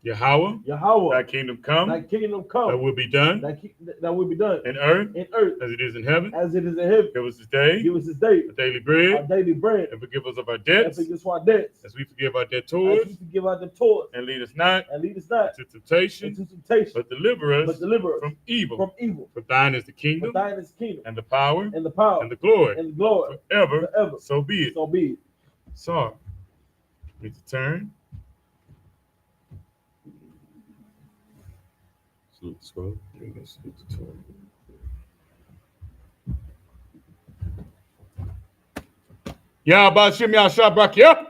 Yahweh, thy kingdom come, that will be done, in earth, as it is in heaven. Give us this day, our daily bread, and forgive us of our debts, as we forgive our debtors, and lead us not into temptation, but deliver us from evil. For thine is the kingdom, and the power, and the glory, forever. So be it. So, need to turn. Salute the scroll. Salute the Torah. Yahweh Shabbat.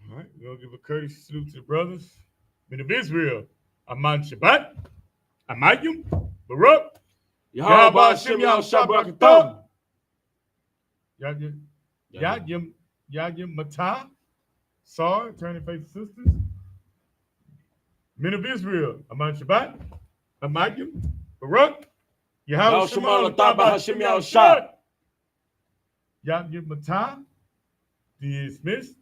We're going to give a courtesy salute to the brothers. Men of Israel, Aman Shabbat, Amayim, Barak, Yahweh Shem Shabbat, Yayim Matah, Sar, turning face sisters. Men of Israel, Aman Shabbat, Amayim, Barak, Yahweh Shem Shabbat, Yayim Matah, dismissed.